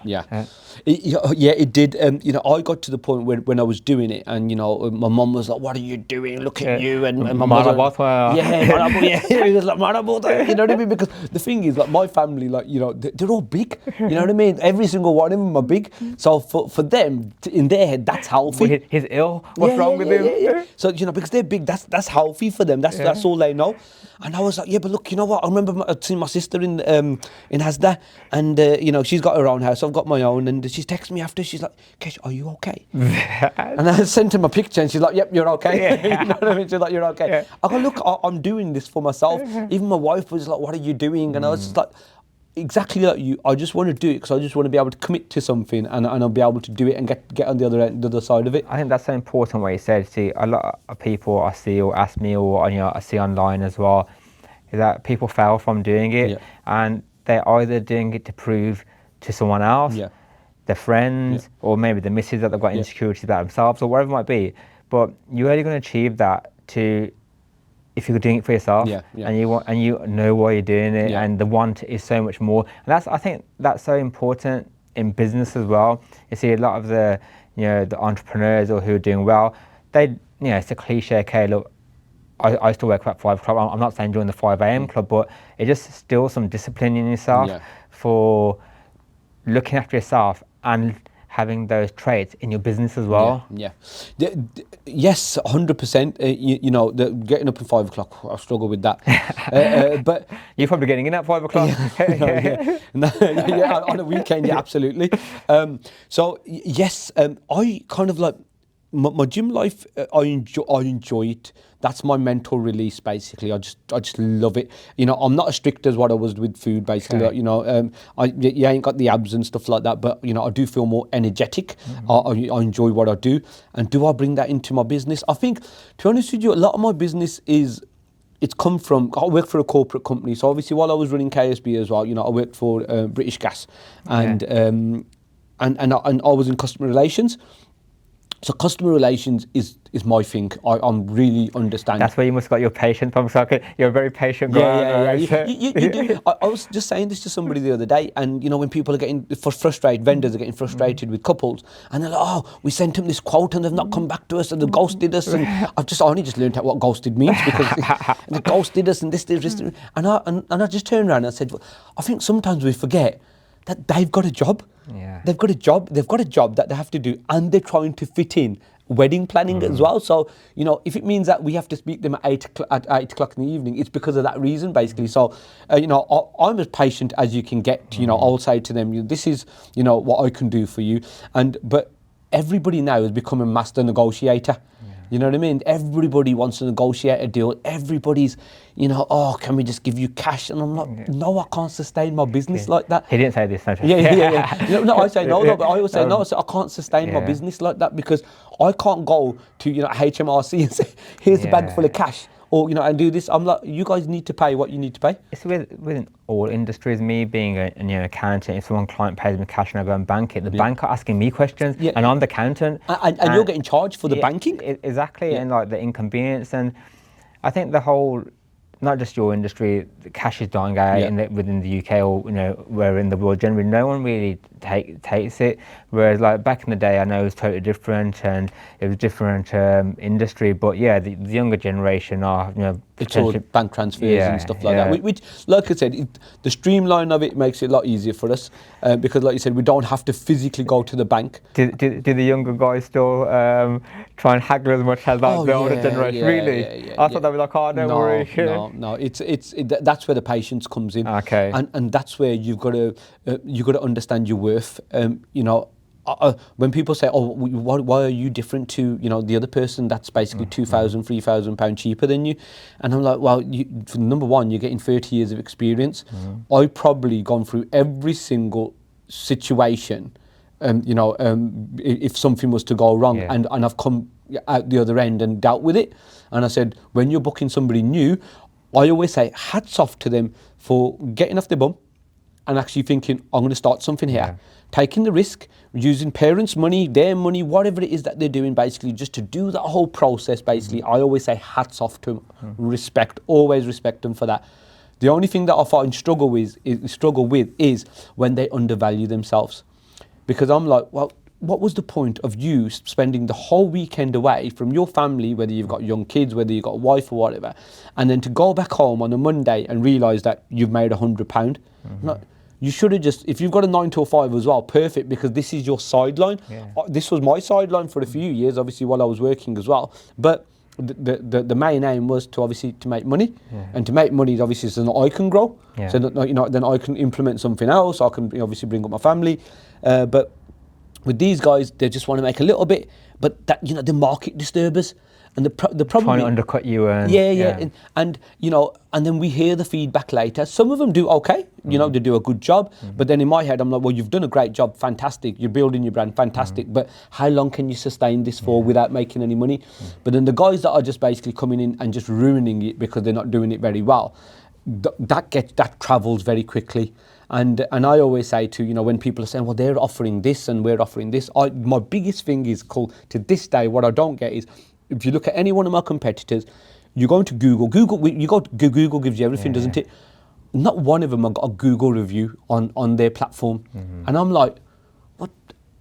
It did. I got to the point when I was doing it, and my mum was like, "What are you doing? Look at you!" And my mother, it was like marabota. You know what I mean? Because the thing is, like, my family, they're all big. You know what I mean? Every single one of them are big. So for them, in their head, that's healthy. He's ill. What's wrong with him? Yeah. So because they're big, that's healthy for them. That's all they know. And I was like, but look, you know what? I remember seeing my sister in Asda, and she's got her own house. I've got my own, and she texts me after. She's like, "Kesh, are you okay?" And I sent her a picture, and she's like, "Yep, you're okay." You know what I mean? She's like, "You're okay." Yeah. I go, "Look, I'm doing this for myself." Even my wife was like, "What are you doing?" And I was just like, exactly like you. I just want to do it because I just want to be able to commit to something, and I'll be able to do it and get on the other side of it. I think that's so important what you said. See, a lot of people I see or ask me, or I see online as well, is that people fail from doing it, and they're either doing it to prove to someone else, their friends, or maybe the missus that they've got insecurities about themselves, or whatever it might be. But you're only going to achieve that if you're doing it for yourself, and you know why you're doing it, and the want is so much more. And I think that's so important in business as well. You see a lot of the, the entrepreneurs or who are doing well, they, it's a cliche, okay, look, I used to work at 5 o'clock. I'm not saying join the 5 a.m. club, but it just instills some discipline in yourself for looking after yourself and having those traits in your business as well. Yes, 100%. Getting up at 5 o'clock, I struggle with that. But you're probably getting in at 5 o'clock. On a weekend, absolutely. Yes, I kind of like my gym life. I enjoy it. That's my mental release, basically. I just love it. I'm not as strict as what I was with food, basically. Okay. I ain't got the abs and stuff like that, but I do feel more energetic. I enjoy what I do, and do I bring that into my business? I think, to be honest with you, a lot of my business it's come from, I work for a corporate company, so obviously while I was running KSB as well, I worked for British Gas, and I was in customer relations. So customer relations is my thing. I'm really understanding. That's where you must have got your patience from. So you're a very patient guy. Yeah. You do. I was just saying this to somebody the other day, and when people are getting frustrated, vendors are getting frustrated with couples, and they're like, "Oh, we sent them this quote and they've not come back to us, and they've ghosted us." And I only just learned what ghosted means, because they ghosted us and this, and I just turned around and I said, well, I think sometimes we forget that they've got a job. Yeah. They've got a job that they have to do, and they're trying to fit in wedding planning as well. So, if it means that we have to speak to them at 8 o'clock in the evening, it's because of that reason, basically. So, I'm as patient as you can get. I'll say to them, this is, what I can do for you. But everybody now has become a master negotiator. You know what I mean? Everybody wants to negotiate a deal. Everybody's, can we just give you cash? And I'm like, no, I can't sustain my business like that. He didn't say this. Yeah. No, I say no, but I always say no. I can't sustain my business like that, because I can't go to, HMRC and say, here's a bag full of cash. Or, and do this. I'm like, you guys need to pay what you need to pay. It's within all industries. Me being an accountant, if someone client pays me cash and I go and bank it, the bank are asking me questions, and I'm the accountant. And you're getting charged for the banking? Exactly, and like the inconvenience. And I think the whole, not just your industry, the cash is dying out within the UK or where in the world generally. No one really takes it. Whereas like back in the day, I know it was totally different and it was different industry. But yeah, the younger generation are it's all bank transfers and stuff like that. Which, like I said, the streamline of it makes it a lot easier for us, because, like you said, we don't have to physically go to the bank. Do the younger guys still try and haggle as much as the older generation? Really? I thought they'd be like, oh, don't worry. No. That's where the patience comes in. Okay. And that's where you've got to understand your worth. When people say, "Oh, why are you different to the other person that's basically £2,000, £3,000 cheaper than you?" And I'm like, well, number one, you're getting 30 years of experience. I've probably gone through every single situation. If something was to go wrong, and I've come out the other end and dealt with it. And I said, when you're booking somebody new, I always say, hats off to them for getting off their bum and actually thinking, I'm going to start something here. Taking the risk, using parents' money, their money, whatever it is that they're doing, basically, just to do that whole process, basically. I always say hats off to them. Respect, always respect them for that. The only thing that I find struggle with is when they undervalue themselves. Because I'm like, well, what was the point of you spending the whole weekend away from your family, whether you've got young kids, whether you've got a wife or whatever, and then to go back home on a Monday and realise that you've made £100? You should have just, if you've got a 9 to 5 as well, perfect, because this is your sideline. This was my sideline for a few years, obviously, while I was working as well. But the main aim was to make money, and to make money, obviously, so that I can grow, so that then I can implement something else. I can obviously bring up my family, but with these guys, they just want to make a little bit, but that the market disturbers. And the problem trying to undercut you and and then we hear the feedback later. Some of them do okay, they do a good job, but then in my head I'm like, well, you've done a great job, fantastic, you're building your brand, fantastic, but how long can you sustain this for without making any money? But then the guys that are just basically coming in and just ruining it because they're not doing it very well, that travels very quickly. And I always say to, when people are saying, well, they're offering this and we're offering this, my biggest thing is called, to this day, what I don't get is, if you look at any one of my competitors, you go into Google, Google gives you everything, doesn't it? Not one of them have got a Google review on their platform. And I'm like, But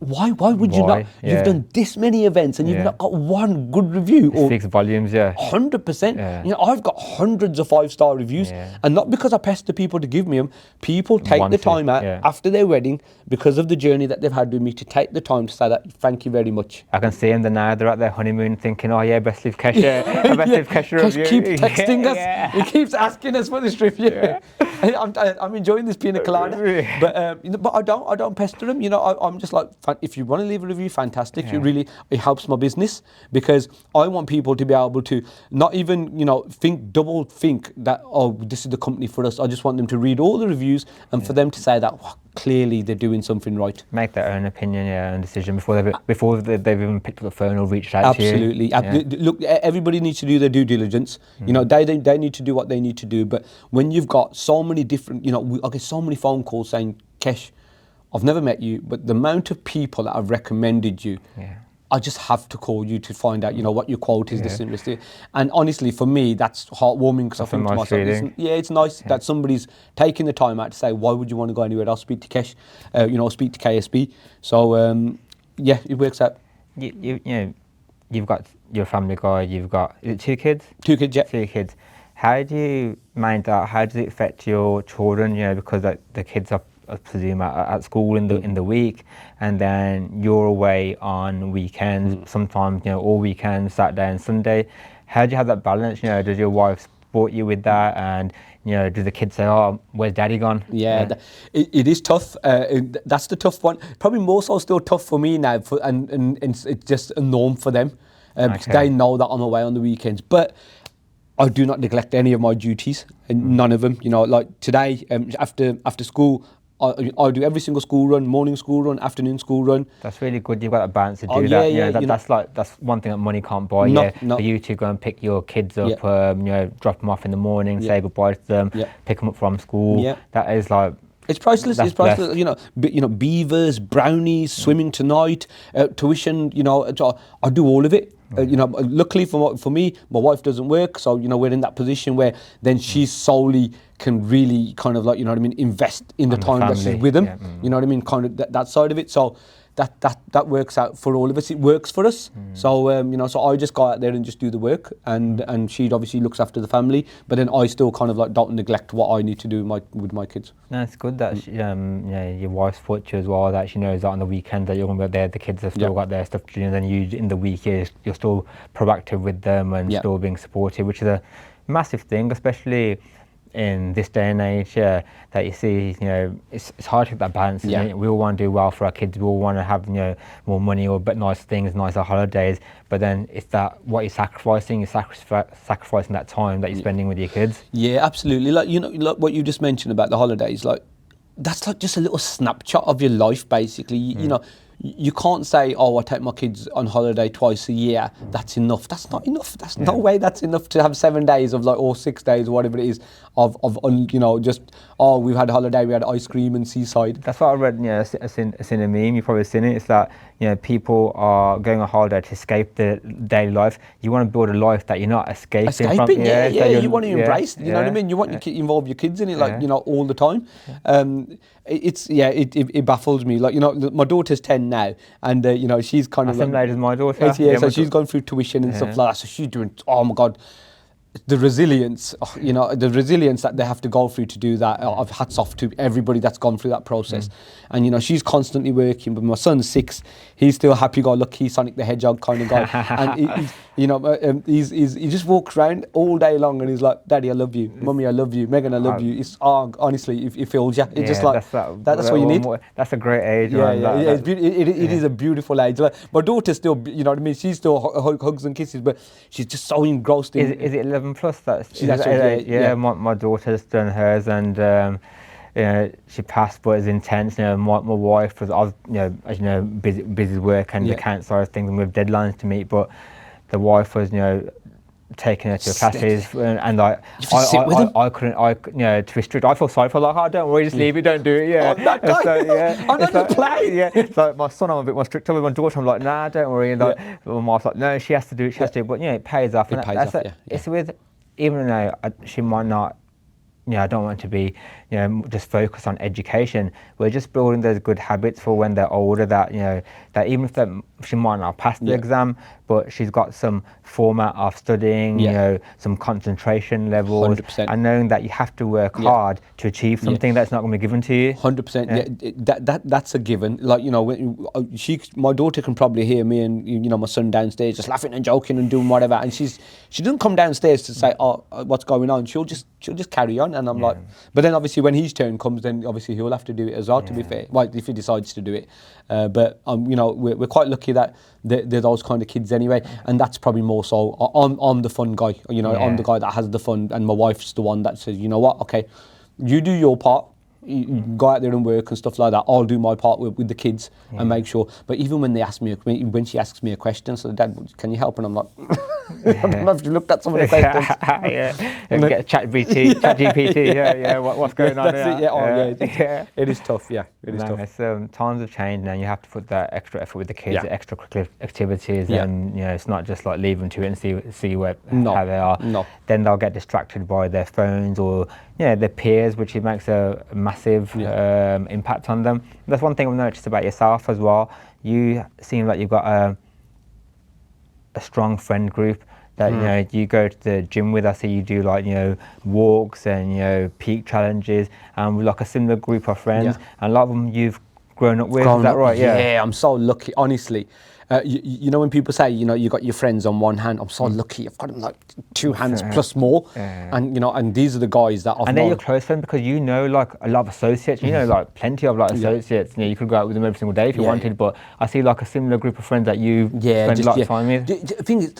why would you Why? not? You've Yeah. done this many events and you've Yeah. not got one good review. It speaks volumes, yeah. 100%. Yeah. You know, I've got hundreds of 5-star reviews, Yeah. and not because I pester people to give me them. People take Want the to, time out yeah. after their wedding, because of the journey that they've had with me, to take the time to say that thank you very much. I can see them now, they're at their honeymoon thinking, oh yeah, best leave Kesh, best leave Kesh Kesh review. keeps texting us. Yeah. He keeps asking us for this review. Yeah. I'm enjoying this pina colada, but you know, but I don't pester them. You know, I'm just like, if you want to leave a review, fantastic. Yeah. It helps my business, because I want people to be able to not even, you know, double think that, oh, this is the company for us. I just want them to read all the reviews and for them to say that, well, clearly they're doing something right. Make their own opinion, and decision before they've even picked up the phone or reached out Absolutely. to you. Yeah. Look, everybody needs to do their due diligence. You know, they need to do what they need to do. But when you've got so many different, you know, I get so many phone calls saying, Kesh, I've never met you, but the amount of people that have recommended you, Yeah. I just have to call you to find out, you know, what your quality is, this and this. And honestly, for me, that's heartwarming, because I think to nice myself, feeling. it's nice that somebody's taking the time out to say, why would you want to go anywhere else? Speak to Kesh, you know, speak to KSB. So, yeah, it works out. You know, you've got your family guy, you've got, is it 2 kids? 2 kids, yeah. 2 kids. How do you mind that? How does it affect your children? You know, because like, the kids are, I presume, at school in the week, and then you're away on weekends. Sometimes, you know, all weekends, Saturday and Sunday. How do you have that balance? You know, does your wife support you with that? And you know, do the kids say, "Oh, where's Daddy gone?" Yeah, it is tough. That's the tough one. Probably more so still tough for me now, and it's just a norm for them, because Okay. they know that I'm away on the weekends. But I do not neglect any of my duties, and none of them. You know, like today, after school, I do every single school run: morning school run, afternoon school run. That's really good. You've got that balance to do Oh, that. yeah, You know, yeah, that's one thing that money can't buy. No, Yeah, no. for you to go and pick your kids up, Yeah. you know, drop them off in the morning, Yeah. say goodbye to them, Yeah. pick them up from school. Yeah. That is like. It's priceless. That's It's priceless. blessed. You know, beavers, brownies, swimming tonight, tuition. You know, I do all of it. You know, luckily for me, my wife doesn't work, so you know we're in that position where then she solely can really kind of like, you know what I mean, invest in the And the time that she's family, with them. yeah, You know what I mean, kind of that side of it. So that works out for all of us. It works for us. So you know, so I just go out there and just do the work, and she obviously looks after the family, but then I still kind of like don't neglect what I need to do with my kids. No, it's good that she, you know, your wife's fought you as well. That she knows that on the weekend that you're going to be there, the kids have still got their stuff to do, and then you in the week you're still proactive with them and still being supportive, which is a massive thing, especially in this day and age, that you see, you know, it's hard to get that balance. Yeah. You know, we all want to do well for our kids. We all want to have, you know, more money or nice things, nicer holidays. But then it's that what you're sacrificing. You're sacrificing that time that you're spending with your kids. Yeah, absolutely. Like, you know, like what you just mentioned about the holidays, like that's like just a little snapshot of your life, basically. You know, you can't say, oh, I take my kids on holiday twice a year. That's enough. That's not enough. That's no way that's enough to have 7 days of like, or 6 days or whatever it is of you know, just, oh, we've had a holiday, we had ice cream and seaside. That's what I read, you know, I've seen a meme, you've probably seen it. It's that, you know, people are going on holiday to escape the daily life. You want to build a life that you're not escaping from. Yeah, so you want to embrace, you know what I yeah, mean? You want to involve your kids in it, like, Yeah. you know, all the time. It baffles me. Like, you know, my daughter's 10 now, and, you know, she's kind of Same like... age as my daughter. So she's gone through tuition and stuff like that, so she's doing, oh my God, the resilience, you know, the resilience that they have to go through to do that. I've hats off to everybody that's gone through that process. And, you know, she's constantly working, but my son's 6, he's still happy-go-lucky, Sonic the Hedgehog kind of guy. And, he just walks around all day long and he's like, Daddy, I love you. Mummy, I love you. Megan, I love you. It's, honestly, it fills you. It's just like, that's what you need. That's a great age. It is a beautiful age. Like, my daughter still, you know what I mean, she still hugs and kisses, but she's just so engrossed in... Is it 11 plus? That's right, yeah. My daughter's done hers, and you know, she passed, but it's intense. You know, my wife was, you know, as you know, busy with work and the account side of things, and with deadlines to meet. But the wife was, you know, taking her to classes, and like I couldn't, you know, to restrict. I feel sorry for her, like, oh, don't worry, just leave it, don't do it. Yeah, I'm that guy. I'm not gonna play. Yeah, it's like my son, I'm a bit more strict with my daughter. I'm like, nah, don't worry. And like, my wife's like, no, she has to do it. She has to. But you know, it pays off. It pays off. It's with, even though she might not I don't want to be, just focused on education. We're just building those good habits for when they're older. That that even if she might not pass the exam, but she's got some format of studying. Some concentration levels, 100%. and knowing that you have to work hard to achieve something that's not going to be given to you. 100%. Yeah, that's a given. Like my daughter can probably hear me and my son downstairs just laughing and joking and doing whatever, and she doesn't come downstairs to say, oh, what's going on. She'll just carry on, and I'm like, but then obviously when his turn comes, then obviously he'll have to do it as well. To be fair, like if he decides to do it, but we're quite lucky that they're those kind of kids anyway, and that's probably more so. I'm the fun guy, I'm the guy that has the fun, and my wife's the one that says, you know what, okay, you do your part. You go out there and work and stuff like that. I'll do my part with the kids and make sure. But even when they ask me, when she asks me a question, so Dad, can you help? And I'm like, I don't know if you looked at some of the questions. Get ChatGPT. What's going on? That's it. It is tough. Yeah, it is tough. Times have changed now. You have to put that extra effort with the kids, the extracurricular activities, and it's not just like leave them to it and see how they are. No. Then they'll get distracted by their phones or their peers, which it makes a massive impact on them. That's one thing I've noticed about yourself as well. You seem like you've got a strong friend group that you go to the gym with. I see you do like walks and peak challenges, and with like a similar group of friends. And a lot of them you've grown up with. Is that right? Yeah, I'm so lucky, honestly. When people say, you got your friends on one hand, I'm so lucky. I've got them like two hands plus more, and and these are the guys that I've and they're your close friends because like a lot of associates. Like plenty of like associates. You could go out with them every single day if you wanted. But I see like a similar group of friends that you spend a lot of time with. The thing is,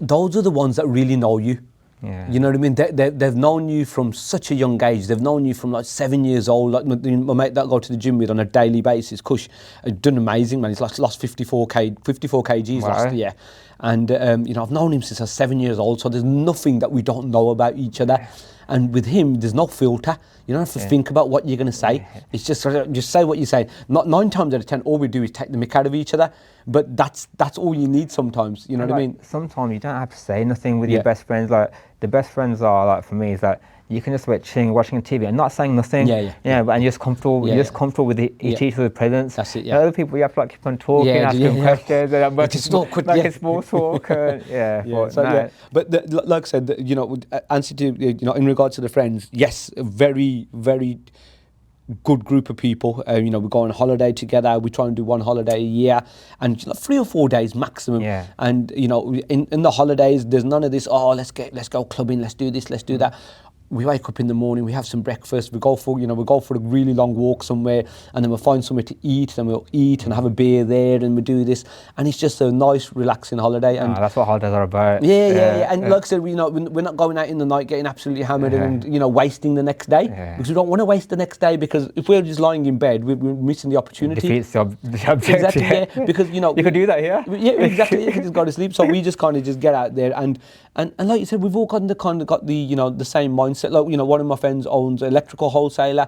those are the ones that really know you. You know what I mean? They've known you from such a young age. They've known you from like 7 years old. Like my mate that I go to the gym with on a daily basis, Kush, done amazing, man. He's like lost 54 kgs last year. And, I've known him since I was 7 years old. So there's nothing that we don't know about each other. And with him, there's no filter. You don't have to think about what you're going to say. It's just say what you say. Not 9 times out of 10, all we do is take the mick out of each other. But that's all you need sometimes. You know what I mean? Sometimes you don't have to say nothing with your best friends. Like the best friends are like for me is that you can just be chilling, watching TV and not saying nothing. And you're just comfortable. You're just comfortable with each other's presence. That's it. Other people you have to like keep on talking, asking questions, but it's awkward. Like a small talk. But like I said, answer to in regards to the friends, yes, a very, very good group of people. We go on holiday together. We try and do one holiday a year, and 3 or 4 days maximum. And in the holidays, there's none of this. Oh, let's go clubbing. Let's do this. Let's do that. We wake up in the morning, we have some breakfast, we go for a really long walk somewhere, and then we'll find somewhere to eat, and we'll eat and have a beer there, and we do this, and it's just a nice, relaxing holiday. And that's what holidays are about. And like I said, we're not going out in the night getting absolutely hammered and wasting the next day, because we don't want to waste the next day, because if we're just lying in bed, we're missing the opportunity. It defeats the objective. Exactly, because you could do that here. Yeah, exactly. You can just go to sleep. So we just kind of just get out there, and like you said, we've all got the the same mindset. Like one of my friends owns an electrical wholesaler.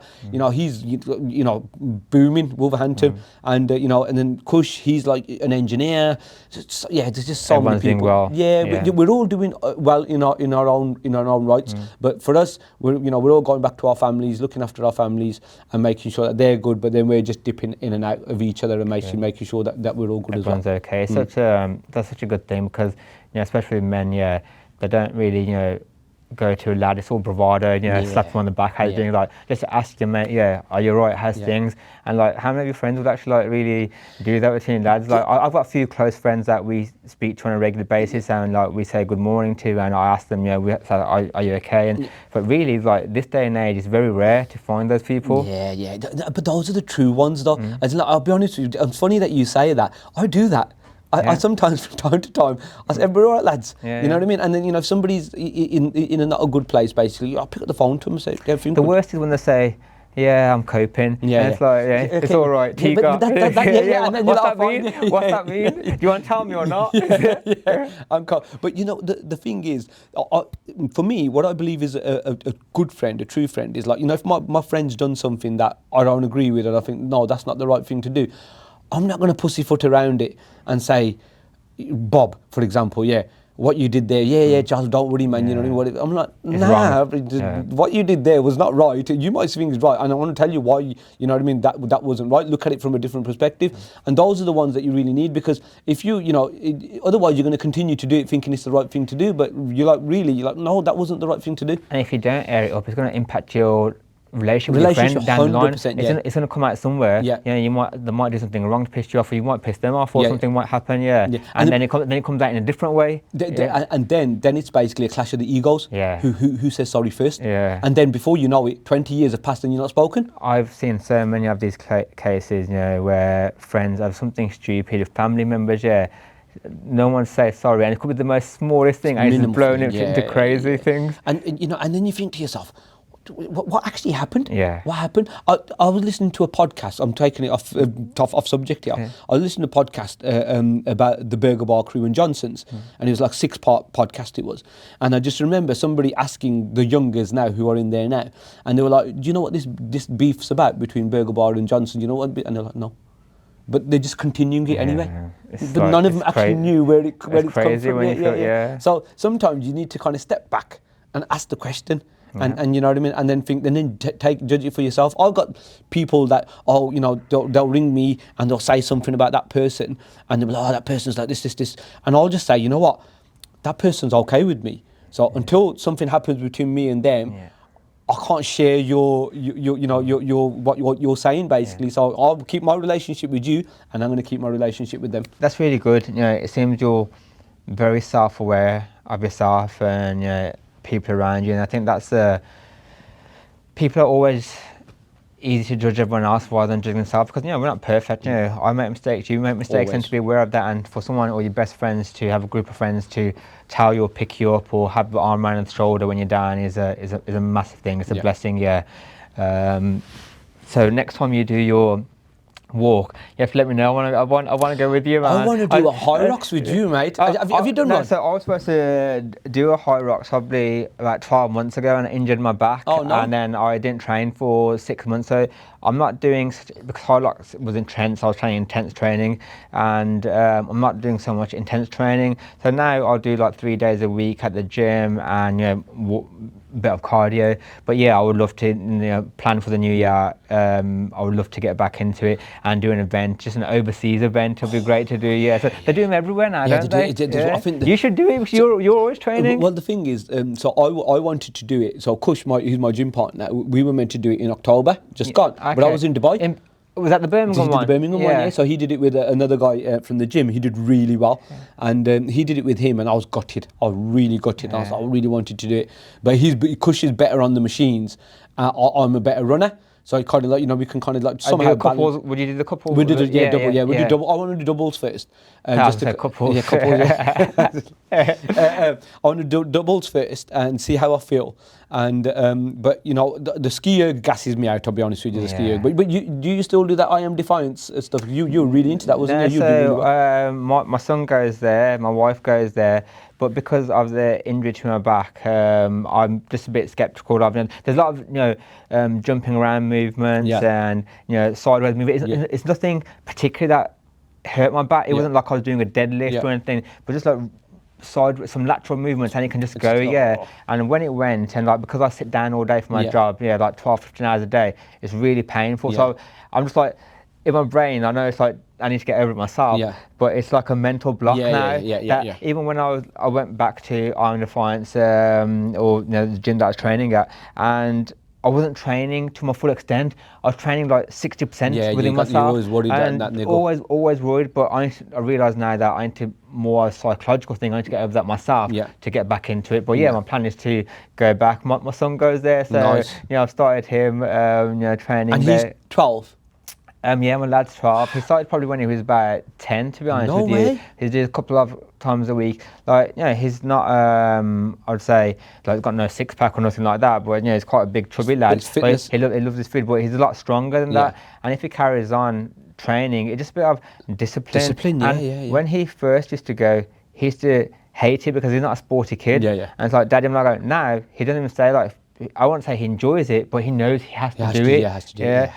He's booming Wolverhampton, and and then Kush, he's like an engineer. There's just so Everyone's many people. Doing well. We're all doing well in our own rights. But for us, we're all going back to our families, looking after our families, and making sure that they're good. But then we're just dipping in and out of each other and making sure that we're all good Everyone's as well. Okay. That's such a good thing, because especially with men, they don't really go to a lad, it's all bravado, slap him on the back, how you doing, like just ask your mate, are you right, how's things? And like how many of your friends would actually like really do that between lads? Like I've got a few close friends that we speak to on a regular basis, and like we say good morning to, and I ask them, we say, are you okay? But really, like this day and age, it's very rare to find those people. But those are the true ones though. As in, like, I'll be honest with you, it's funny that you say that. I do that. I sometimes, from time to time, I say, we're all right, lads. You know what I mean? And then, if somebody's in a not a good place, basically, I'll pick up the phone to them and say, everything The worst is when they say, I'm coping. It's like, it's all right. And then what's that mean? What's that mean? Do you want to tell me or not? I'm cool. But the thing is, for me, what I believe is a good friend, a true friend, is like, if my friend's done something that I don't agree with, and I think, no, that's not the right thing to do, I'm not going to pussyfoot around it and say, Bob, for example, what you did there, yeah, Charles, don't worry, man. You know what I mean? I'm like, nah, what you did there was not right. You might think it's right, and I want to tell you why. You know what I mean? That wasn't right. Look at it from a different perspective, and those are the ones that you really need, because if otherwise you're going to continue to do it thinking it's the right thing to do, but you're like, no, that wasn't the right thing to do. And if you don't air it up, it's going to impact your relationship with your friend down the line. It's going to come out somewhere. Yeah. They might do something wrong to piss you off, or you might piss them off, or something might happen. And then it comes out in a different way. And then it's basically a clash of the egos. Yeah. Who says sorry first? Yeah. And then before you know it, 20 years have passed and you're not spoken. I've seen so many of these cases, where friends have something stupid, family members, no one says sorry, and it could be the most smallest thing, and it's blown into crazy things. And and then you think to yourself, what actually happened? Yeah. What happened? I was listening to a podcast. I'm taking it off subject here. Yeah. I was listening to a podcast about the Burger Bar crew and Johnson's, and it was like 6-part podcast it was. And I just remember somebody asking the youngers now who are in there now, and they were like, "Do you know what this beef's about between Burger Bar and Johnson? Do you know what?" And they're like, "No." But they're just continuing it anyway. But none of them actually knew where it's come from. So sometimes you need to kind of step back and ask the question. And you know what I mean, and then judge it for yourself. I've got people that they'll ring me and they'll say something about that person, and they'll be like, "Oh, that person's like this," and I'll just say, you know what, that person's okay with me. So until something happens between me and them, I can't share your what you're saying basically. Yeah. So I'll keep my relationship with you, and I'm going to keep my relationship with them. That's really good. It seems you're very self-aware of yourself and people around you, and I think that's people are always easy to judge everyone else rather than judging themselves, because we're not perfect. I make mistakes, you make mistakes, and to be aware of that, and for someone or your best friends to have a group of friends to tell you or pick you up or have the arm around the shoulder when you're down is a massive thing. It's a blessing. So next time you do your walk, you have to let me know. I want to go with you, man. I want to do a high rocks with you, mate. Have you done one? So I was supposed to do a high rocks probably about 12 months ago, and I injured my back. Oh, no. And then I didn't train for 6 months. So I'm not doing, because high rocks was intense. I was training intense training, and I'm not doing so much intense training. So now I'll do like 3 days a week at the gym and bit of cardio. But I would love to plan for the new year. I would love to get back into it and do an event, just an overseas event. It'll be great to do. So they do them everywhere now, don't they? I think you should do it, because you're always training. Well, the thing is, so I wanted to do it. So Kush, who's my gym partner, we were meant to do it in October, just gone. Okay. But I was in Dubai. Was that the Birmingham one? He did the Birmingham one, yeah. So he did it with another guy from the gym. He did really well. And he did it with him, and I was gutted. I was really gutted. I really wanted to do it. But Kush is better on the machines. I'm a better runner. So I kind of we can kind of somehow couples. Would you do the couple? We did double. Yeah, we did double. I want to do doubles first. Just a couple. Yeah, couples. I want to do doubles first and see how I feel. And but the skier gasses me out. I'll be honest with you, the skier. But do you still do that I Am Defiance stuff? You were really into that, wasn't you? So my son goes there, my wife goes there. But because of the injury to my back, I'm just a bit sceptical of it. There's a lot of jumping around movements and sideways movements. It's nothing particularly that hurt my back. It wasn't like I was doing a deadlift or anything, but just like some lateral movements, and it can just go. And when it went, and because I sit down all day for my job, like 12, 15 hours a day, it's really painful. So I'm just like, in my brain, I know it's like I need to get over it myself, but it's like a mental block now. Even when I went back to I Am Defiance, or the gym that I was training at, and I wasn't training to my full extent. I was training like 60% within myself. You're always worried and that always worried. But I realise now that I need to more a psychological thing. I need to get over that myself to get back into it. But my plan is to go back. My son goes there, so I've started him training. And there. He's 12. My lad's 12. He started probably when he was about 10, to be honest with you. He did a couple of times a week. He's not, I'd say, he's got no six-pack or nothing like that, but he's quite a big, chubby lad. But he loves his food, but he's a lot stronger than that. And if he carries on training, it's just a bit of discipline. When he first used to go, he used to hate it because he's not a sporty kid. And it's like, Daddy, I'm like, now, he doesn't even say, I won't say he enjoys it, but he knows he has to do it.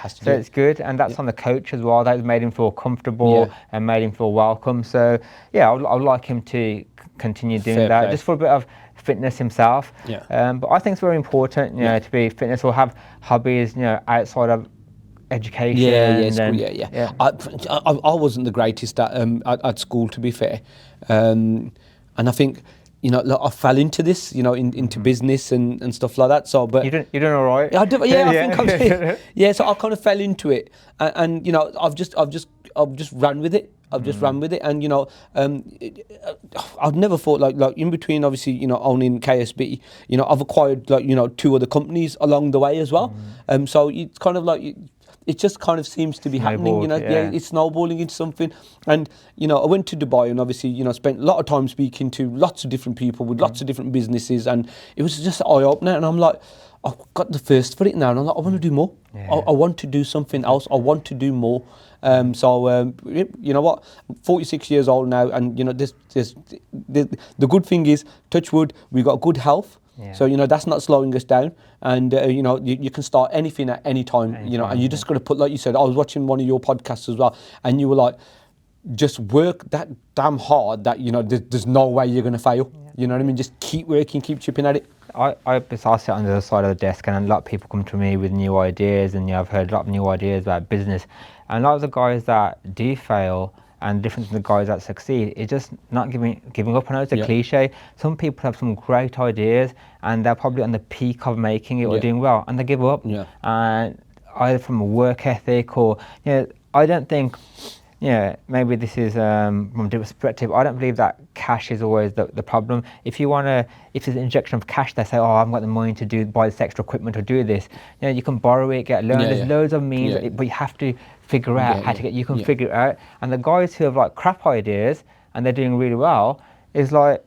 So it's good, and that's on the coach as well. That's made him feel comfortable and made him feel welcome. So I would like him to continue doing Fair that play. just for a bit of fitness himself. Yeah. But I think it's very important, you know, to be fitness or have hobbies, you know, outside of education. Yeah, school, and, yeah. I wasn't the greatest at school, to be fair, and I think, you know, look, I fell into this, you know, into business and stuff like that. So, but You're doing all right. I think I'm so I kind of fell into it, and you know, I've just ran with it. I've just ran with it, and you know, I've never thought like in between, obviously, you know, owning KSB, you know, I've acquired, like, you know, 2 other companies along the way as well. So it's kind of like it just kind of seems to be happening, you know. Snowballed, It's snowballing into something. And you know, I went to Dubai and obviously, you know, spent a lot of time speaking to lots of different people with lots of different businesses, and it was just an eye opener. And I'm like, I've got the thirst for it now, and I'm like, I want to do more. I want to do something else. I want to do more. You know what? I'm 46 years old now, and you know, the good thing is, touch wood, we got good health. So, you know, that's not slowing us down. And, you know, you can start anything at any time, you know, and you just got to put, like you said, I was watching one of your podcasts as well, and you were like, just work that damn hard that, you know, there's no way you're going to fail. You know what I mean? Just keep working, keep chipping at it. I sit on the other side of the desk, and a lot of people come to me with new ideas, and, you know, I've heard a lot of new ideas about business. And a lot of the guys that do fail, and the difference in the guys that succeed is just not giving up. I know it's a cliche. Some people have some great ideas, and they're probably on the peak of making it or doing well, and they give up. And either from a work ethic or, you know, I don't think, you know, maybe this is from a different perspective, I don't believe that cash is always the problem. If there's an injection of cash, they say, oh, I haven't got the money to buy this extra equipment or do this. You know, you can borrow it, get a loan. There's loads of means, but you have to figure out how to get. You can figure it out. And the guys who have like crap ideas and they're doing really well is like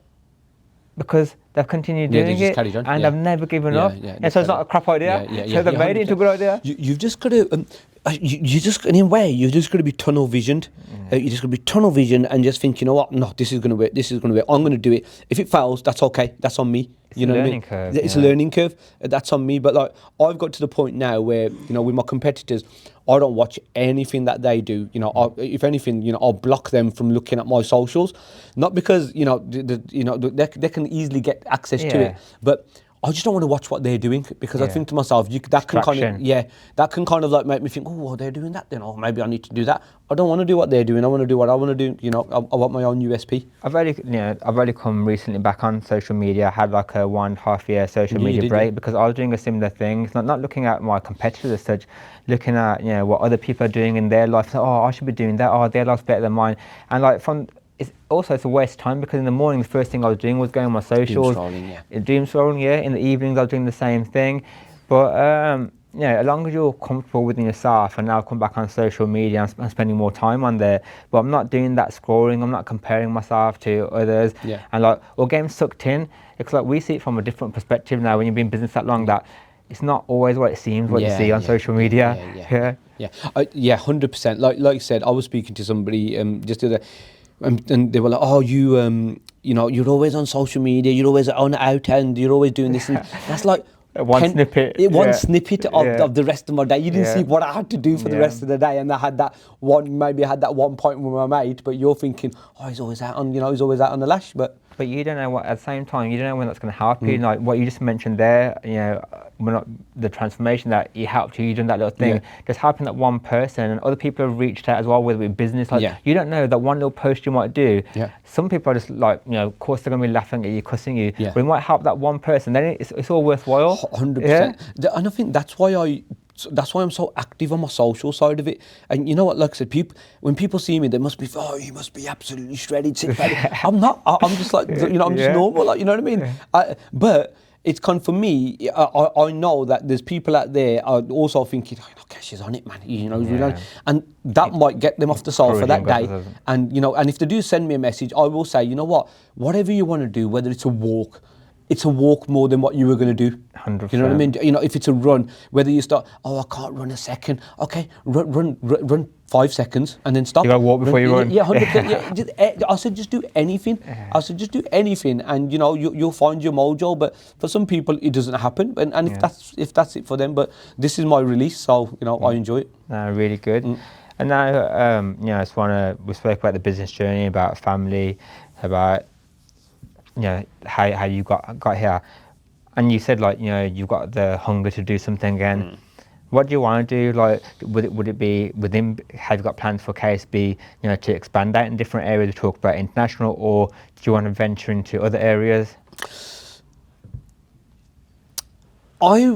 because they've continued doing it and they've never given up. And so it's not a crap idea. So they've made it into a good idea. You've just got to. You just, in a way, you've just got to be tunnel visioned. You just got to be tunnel visioned and just think, you know what? No, this is going to work. This is going to work. I'm going to do it. If it fails, that's okay. That's on me. It's a learning curve. It's a learning curve. That's on me. But like, I've got to the point now where, you know, with my competitors, I don't watch anything that they do. You know, if anything, you know, I'll block them from looking at my socials, not because, you know, they can easily get access to it, but I just don't want to watch what they're doing, because I think to myself, that can kind of like make me think, oh, well, they're doing that then, or maybe I need to do that. I don't want to do what they're doing. I want to do what I want to do. You know, I want my own USP. I've only come recently back on social media. I had like a 1.5 year social media break because I was doing a similar thing. It's not looking at my competitors as such, looking at, you know, what other people are doing in their life. So, oh, I should be doing that. Oh, their life's better than mine. And like it's a waste of time, because in the morning the first thing I was doing was going on my socials, doom scrolling, in the evenings I was doing the same thing. But you know, as long as you're comfortable within yourself, and now I've come back on social media, I'm spending more time on there, but I'm not doing that scrolling, I'm not comparing myself to others, and like, or getting sucked in. It's like we see it from a different perspective now when you've been in business that long, that it's not always what it seems, what you see on social media. 100%. Like you said, I was speaking to somebody just the other. And they were like, oh, you know, you're always on social media, you're always on out, and you're always doing this. And that's like one snippet of the rest of my day. You didn't see what I had to do for the rest of the day, and I had that one point with my mate. But you're thinking, oh, he's always out on the lash. But you don't know what, at the same time, you don't know when that's going to help you. Like what you just mentioned there, you know, the transformation that you helped you done that little thing, just helping that one person, and other people have reached out as well, whether it be business. Like you don't know that one little post you might do. Some people are just like, you know, of course they're going to be laughing at you, cussing you, but it might help that one person. Then it's all worthwhile. 100%. And I think that's why I'm so active on my social side of it. And you know what, like I said, when people see me, they must be, oh, you must be absolutely shredded. I'm not. I'm just like, you know, I'm just normal. Like, you know what I mean? But it's kind of, for me, I know that there's people out there are also thinking, oh, Kesh is on it, man. You know, and that might get them off the sofa that day. And you know, and if they do send me a message, I will say, you know what, whatever you want to do, whether it's a walk more than what you were going to do. 100%. You know what I mean? You know, if it's a run, whether you start, oh, I can't run a second. Okay, run 5 seconds and then stop. You got to walk before you run. Yeah, 100%. I said just do anything. I said just do anything, and you know, you'll find your mojo. But for some people, it doesn't happen, and if that's it for them. But this is my release, so you know, I enjoy it. Really good. And now, you know, we spoke about the business journey, about family, about how you got here, and you said like you've got the hunger to do something again. What do you want to do? Like, would it be within? Have you got plans for KSB? To expand out in different areas? To talk about international, or do you want to venture into other areas? I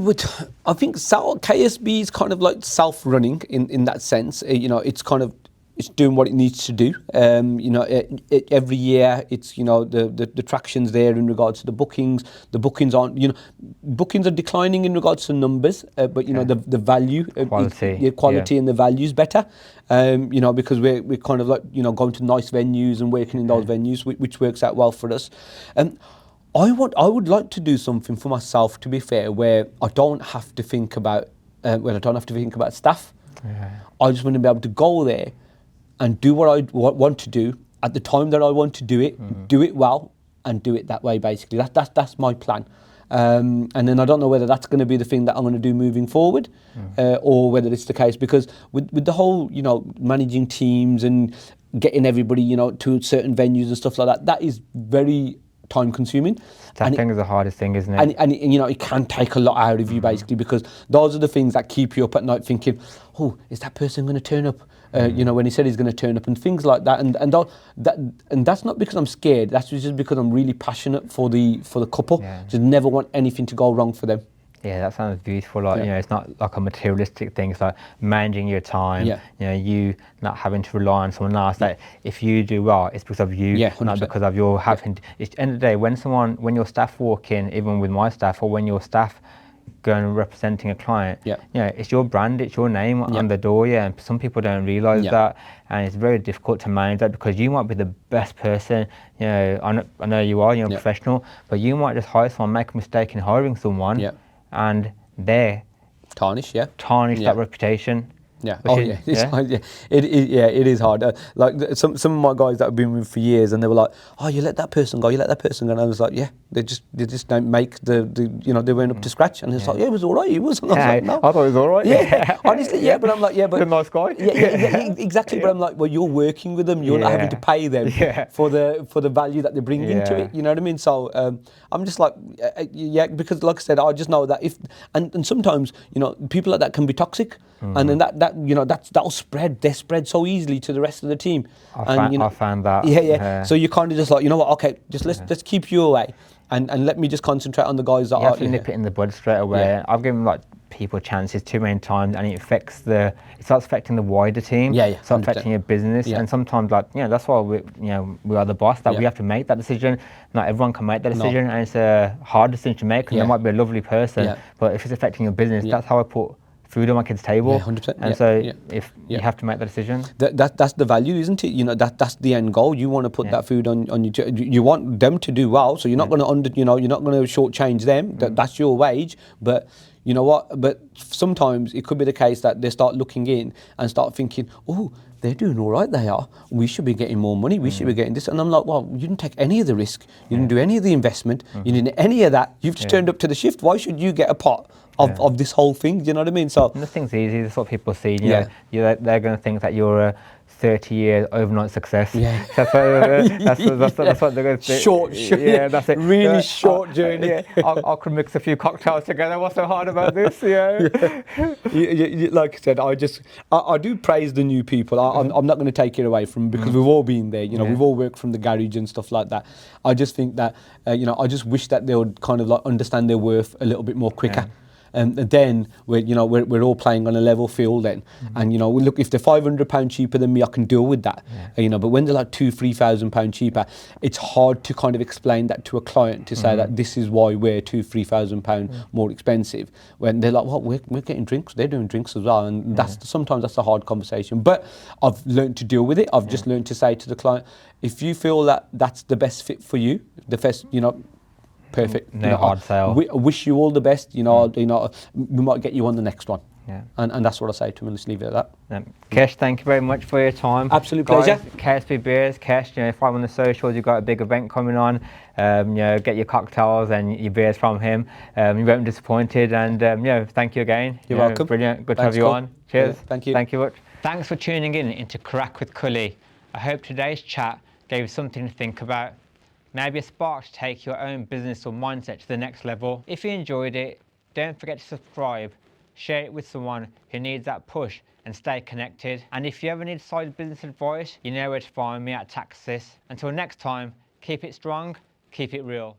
think KSB is kind of like self-running in that sense. It's kind of, it's doing what it needs to do. Every year it's, the traction's there in regards to the bookings. The bookings aren't, bookings are declining in regards to numbers, but the value, quality and the value is better. Because we're kind of like, going to nice venues and working in those venues, which works out well for us. I would like to do something for myself, to be fair, where I don't have to think about staff. I just want to be able to go there and do what I want to do at the time that I want to do it, do it well, and do it that way. Basically, that's my plan. And then I don't know whether that's going to be the thing that I'm going to do moving forward, or whether it's the case, because with the whole managing teams and getting everybody to certain venues and stuff like that, that is very time consuming. That thing is the hardest thing, isn't it? And it can take a lot out of you, basically, because those are the things that keep you up at night thinking, oh, is that person going to turn up? When he said he's going to turn up, and things like that. And that's not because I'm scared. That's just because I'm really passionate for the couple. Just never want anything to go wrong for them. Yeah, that sounds beautiful. Like it's not like a materialistic thing. It's like managing your time. You not having to rely on someone else. Like if you do well, it's because of you, not because of your having. It's the end of the day, when your staff walk in, even with my staff, or when your staff going and representing a client, it's your brand, it's your name on the door. And some people don't realise that, and it's very difficult to manage that, because you might be the best person. I know you are. You're a professional, but you might just hire someone, make a mistake in hiring someone. And they tarnish that reputation. It is hard. Like some of my guys that I've been with for years, and they were like, "Oh, you let that person go, And I was like, "Yeah, they just don't make the they weren't up to scratch." And it's like, "Yeah, it was all right. It was." And I was like, "No, I thought it was all right." Yeah, honestly, but I'm like, but you're a nice guy. Exactly. But I'm like, well, you're working with them. You're not having to pay them for the value that they bring into it. You know what I mean? So I'm just like, because like I said, I just know that and sometimes people like that can be toxic, and then that'll spread. They spread so easily to the rest of the team. I found that. So you kind of just like, okay, just let's keep you away, and let me just concentrate on the guys that you have to nip it in the bud straight away. I've given people chances too many times, and it starts affecting the wider team. It starts affecting your business, and sometimes that's why we are the boss, that we have to make that decision. Not everyone can make that decision, and it's a hard decision to make, and they might be a lovely person, but if it's affecting your business, that's how I put food on my kid's table. 100%. And so if you have to make that decision. That's the value, isn't it? That's the end goal. You want to put that food on your you want them to do well, so you're not going to you're not going to shortchange them. That's your wage, but you know what? But sometimes it could be the case that they start looking in and start thinking, oh, they're doing all right, they are. We should be getting more money. We should be getting this. And I'm like, well, you didn't take any of the risk. You didn't do any of the investment. You didn't do any of that. You've just turned up to the shift. Why should you get a pot of this whole thing? Do you know what I mean? So nothing's easy. That's what people see. They're going to think that you're a 30-year overnight success. That's what they're going to say. Short. That's it. Really short journey. I could mix a few cocktails together. What's so hard about this? Like I said, I do praise the new people. I'm not going to take it away from them, because we've all been there. We've all worked from the garage and stuff like that. I just think that I just wish that they would kind of like understand their worth a little bit more quicker. And then we're all playing on a level field then, and look, if they're £500 cheaper than me, I can deal with that. But when they're like £2,000-3,000 cheaper, it's hard to kind of explain that to a client, to say that this is why we're £2,000-3,000 more expensive, when they're like, well, we're getting drinks, they're doing drinks as well, and sometimes that's a hard conversation. But I've learned to deal with it. I've just learned to say to the client, if you feel that that's the best fit for you, the best, perfect. No hard sell. I wish you all the best. We might get you on the next one. And that's what I say to him. Let's leave it at that. Kesh, thank you very much for your time. Absolute pleasure. KSB Beers, Kesh, if I'm on the socials, you've got a big event coming on, get your cocktails and your beers from him. You won't be disappointed, and thank you again. You're welcome. Brilliant. Good to have you on. Cheers. Thank you. Thank you much. Thanks for tuning in into Karak with Kully. I hope today's chat gave you something to think about. maybe a spark to take your own business or mindset to the next level. If you enjoyed it, don't forget to subscribe, share it with someone who needs that push, and stay connected. And if you ever need side business advice, you know where to find me at Taxis. Until next time, keep it strong, keep it real.